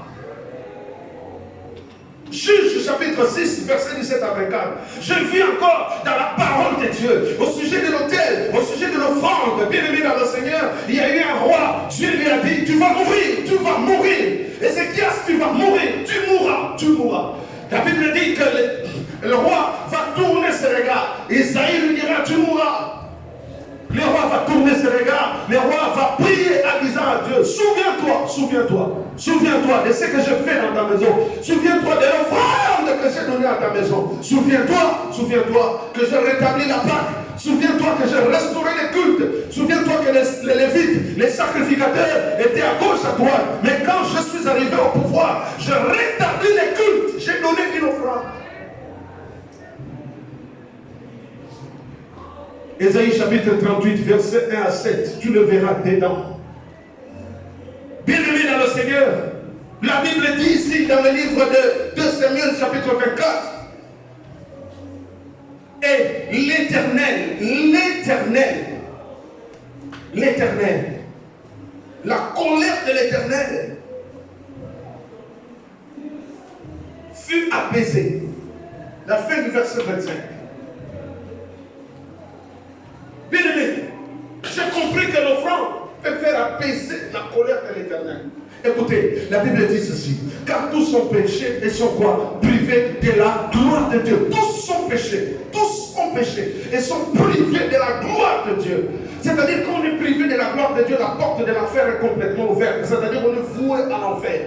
Juge chapitre 6, verset 17 à 24. Je vis encore dans la parole de Dieu, au sujet de l'autel, au sujet de l'offrande, bien aimé dans le Seigneur, il y a eu un roi, Dieu lui a dit, tu vas mourir. Ézéchias, tu vas mourir, tu mourras. La Bible dit que le roi va tourner ses regards. Isaïe lui dira, tu mourras. Le roi va tourner ses regards, le roi va prier en disant à Dieu, souviens-toi de ce que je fais dans ta maison, souviens-toi de l'offrande que j'ai donnée à ta maison, souviens-toi que j'ai rétabli la Pâque, souviens-toi que j'ai restauré les cultes, souviens-toi que les Lévites, les sacrificateurs étaient à gauche, à droite, mais quand je suis arrivé au pouvoir, je rétablis les cultes, j'ai donné une offrande. Ésaïe chapitre 38, verset 1 à 7, tu le verras dedans. Bien-aimé dans le Seigneur, la Bible dit ici dans le livre de 2 Samuel chapitre 24, et l'Éternel, la colère de l'Éternel fut apaisée. La fin du verset 25. Bien aimé, j'ai compris que l'offrande peut faire apaiser la colère de l'Éternel. Écoutez, la Bible dit ceci, car tous sont péchés et sont quoi? Privés de la gloire de Dieu. Tous sont péchés et sont privés de la gloire de Dieu. C'est-à-dire qu'on est privé de la gloire de Dieu, la porte de l'enfer est complètement ouverte. C'est-à-dire qu'on est voué à l'enfer.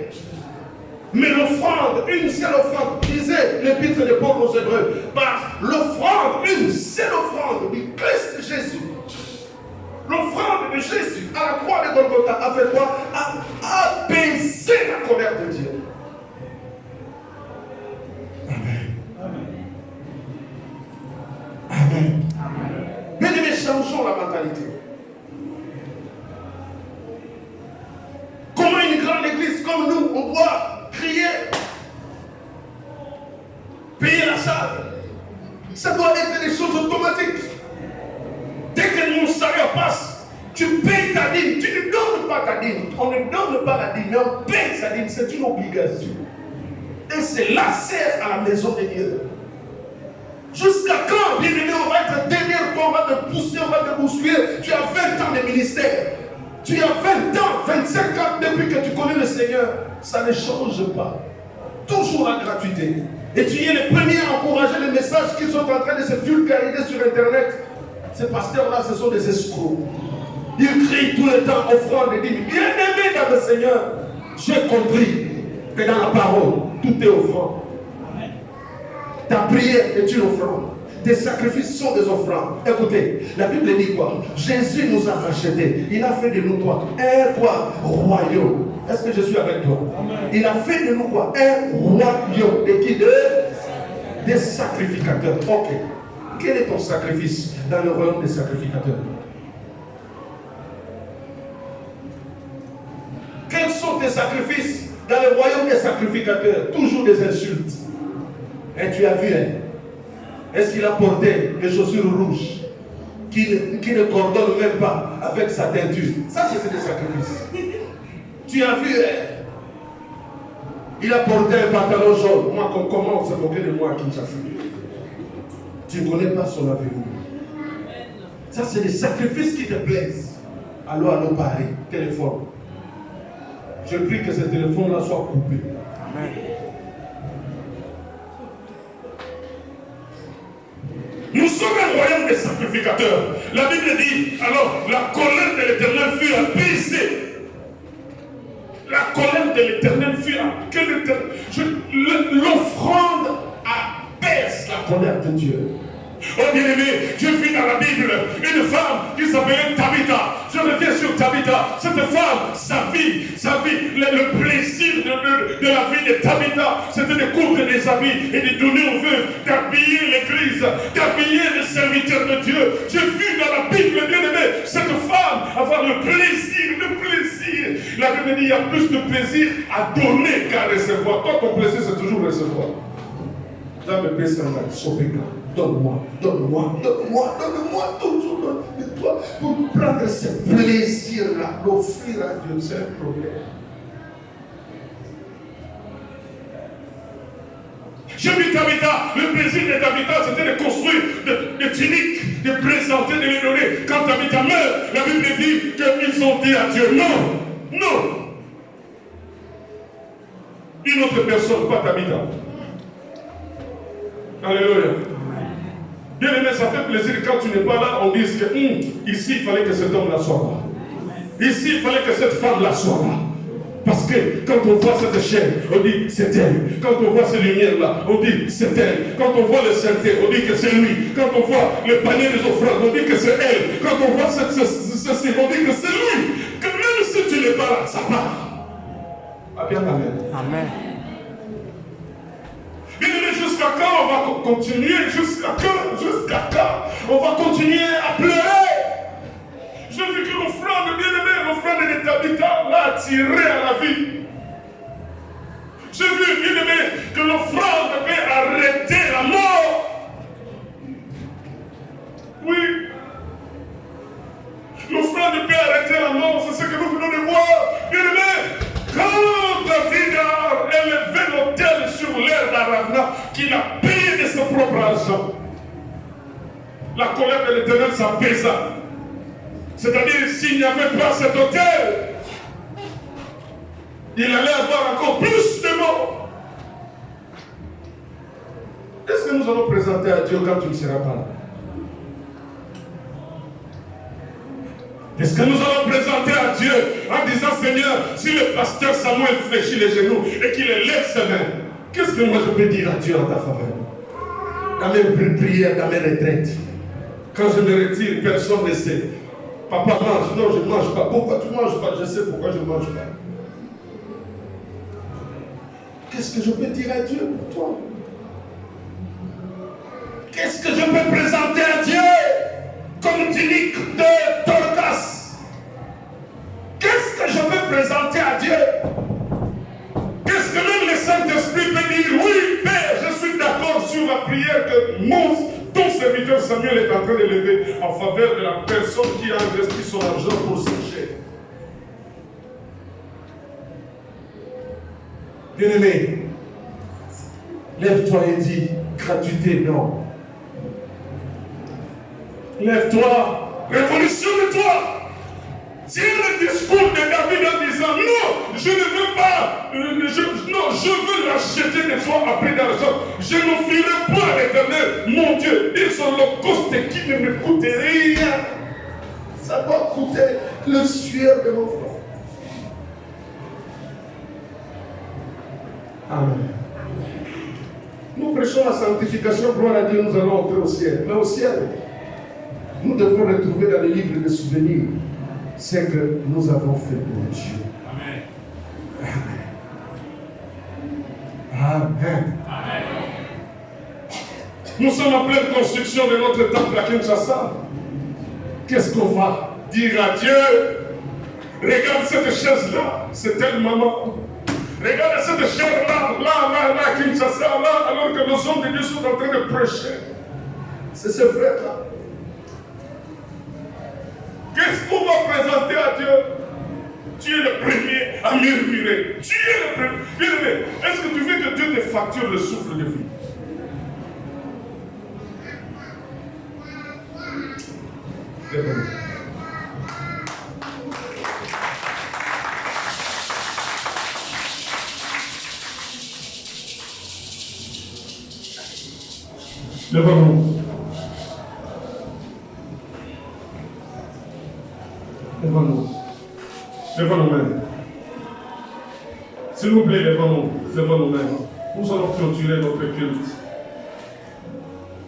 Mais l'offrande, une seule offrande, disait l'épître de Paul aux Hébreux, par l'offrande, une seule offrande du Christ Jésus. L'offrande de Jésus à la croix de Golgotha a fait quoi? A apaisé la colère de Dieu. Amen. Bien aimés, changeons la mentalité. Comment une grande église comme nous, on doit crier, payer la salle? Ça doit être des choses automatiques. Dès que mon salaire passe, tu payes ta dîme. Tu ne donnes pas ta dîme. On ne donne pas la dîme, mais on paye sa dîme. C'est une obligation. Et c'est là, sert à la maison de Dieu. Jusqu'à quand, bien aimé, on va être derrière toi, on va te pousser, on va te bousculer. Tu as 20 ans de ministère. Tu as 20 ans, 25 ans depuis que tu connais le Seigneur. Ça ne change pas. Toujours la gratuité. Et tu es le premier à encourager les messages qui sont en train de se vulgariser sur Internet. Ces pasteurs-là, ce sont des escrocs. Ils crient tout le temps offrande et disent, bien aimé dans le Seigneur, j'ai compris que dans la parole, tout est offrande. Ta prière est une offrande. Tes sacrifices sont des offrandes. Écoutez, la Bible dit quoi? Jésus nous a rachetés. Il a fait de nous quoi? Un quoi? Royaume. Est-ce que je suis avec toi? Amen. Il a fait de nous quoi? Un royaume. Et qui? Des sacrificateurs. Ok. Quel est ton sacrifice dans le royaume des sacrificateurs? Quels sont tes sacrifices dans le royaume des sacrificateurs? Toujours des insultes. Et tu as vu, hein? Est-ce qu'il a porté des chaussures rouges qui ne coordonnent même pas avec sa teinture? Ça, c'est des sacrifices. Tu as vu, il a porté un pantalon jaune. Moi, comment on se moquait de moi à Kinshasa? Tu ne connais pas son avenir. Ça, c'est des sacrifices qui te plaisent. Alors, Paris, téléphone. Je prie que ce téléphone-là soit coupé. Amen. Nous sommes un royaume des sacrificateurs. La Bible dit, alors, la colère de l'Éternel fut apaisée. La colère de l'Éternel fut apaisée. L'offrande apaise la colère de Dieu. Oh bien-aimé, j'ai vu dans la Bible une femme qui s'appelait Tabitha. Je reviens sur Tabitha. Cette femme, sa vie, le plaisir de la vie de Tabitha, c'était de coudre des habits et de donner aux veuves, d'habiller l'église, d'habiller les serviteurs de Dieu. J'ai vu dans la Bible, bien-aimé, cette femme avoir le plaisir, le plaisir. La Bible dit, il y a plus de plaisir à donner qu'à recevoir. Toi, ton plaisir, c'est toujours recevoir. Donne-moi, donne-moi, donne-moi, donne-moi, toujours donne-toi pour prendre ce plaisir-là, l'offrir à Dieu, c'est un problème. J'ai vu Tabitha, le plaisir de Tabitha, c'était de construire des tuniques, de présenter, de les donner. Quand Tabitha meurt, la Bible dit qu'ils ont dit à Dieu, non, non. Une autre personne, pas Tabitha. Alléluia. Bien aimé, ça fait plaisir quand tu n'es pas là, on dit que ici il fallait que cet homme-là soit là. Ici il fallait que cette femme-là soit là. Parce que quand on voit cette chaîne, on dit c'est elle. Quand on voit ces lumières-là, on dit c'est elle. Quand on voit le synthé, on dit que c'est lui. Quand on voit le panier des offrandes, on dit que c'est elle. Quand on voit ceci, on dit que c'est lui. Que même si tu n'es pas là, ça part. Ah bien, amen. Amen. Jusqu'à quand on va continuer? Jusqu'à quand on va continuer à pleurer? J'ai vu que l'offrande, bien-aimé, l'offrande de Tabitha l'a attiré à la vie. J'ai vu, bien-aimé, que l'offrande peut arrêter la mort. Oui. L'offrande peut arrêter la mort, c'est ce que nous venons de voir. Bien-aimé, quand David a élevé l'autel sur l'air d'Aravna, qu'il a payé de son propre argent, la colère de l'Éternel s'apaisa. C'est-à-dire, s'il n'y avait pas cet autel, il allait avoir encore plus de morts. Est-ce que nous allons présenter à Dieu quand tu ne seras pas là? Est-ce que nous allons présenter à Dieu en disant, Seigneur, si le pasteur Samuel fléchit les genoux et qu'il élève ses mains, qu'est-ce que moi je peux dire à Dieu en ta faveur? Dans mes prières, dans mes retraites, quand je me retire, personne ne sait. Papa mange, non, je ne mange pas. Pourquoi tu ne manges pas? Je sais pourquoi je ne mange pas. Qu'est-ce que je peux dire à Dieu pour toi? Qu'est-ce que je peux présenter à Dieu comme tunique de Dorcas? Qu'est-ce que je peux présenter à Dieu? Qu'est-ce que même le Saint-Esprit peut dire? Oui, Père, je suis d'accord sur la prière que ton serviteur Samuel est en train d'élever en faveur de la personne qui a investi son argent pour ce chèque. Bien-aimé, lève-toi et dis, gratuité, non. Lève-toi, révolutionne-toi. C'est le discours de David en disant, non, je ne veux pas, je veux l'acheter de toi à prix d'argent. Je n'offrirai pas à l'Éternel, mon Dieu, des holocaustes qui ne me coûtent rien. Ça doit coûter le sueur de mon front. Amen. Nous prêchons la sanctification, gloire à Dieu, nous allons entrer au ciel. Mais au ciel, nous devons retrouver dans les livres de souvenirs ce que nous avons fait pour Dieu. Amen. Amen. Amen. Amen. Nous sommes en pleine construction de notre temple à Kinshasa. Qu'est-ce qu'on va dire à Dieu? Regarde cette chaise-là, c'est elle, maman. Regarde cette chaise-là, là, à Kinshasa, là, alors que nos hommes de Dieu sont en train de prêcher. C'est ce frère-là. Qu'est-ce qu'on va présenter à Dieu? Tu es le premier à murmurer. Tu es le premier. Bien-aimé, est-ce que tu veux que Dieu te facture le souffle de vie? Lève-nous. Lève-nous. Lève-nous. Lève-nous même. S'il vous plaît, lève-nous. Lève-nous même. Nous allons clôturer notre culte.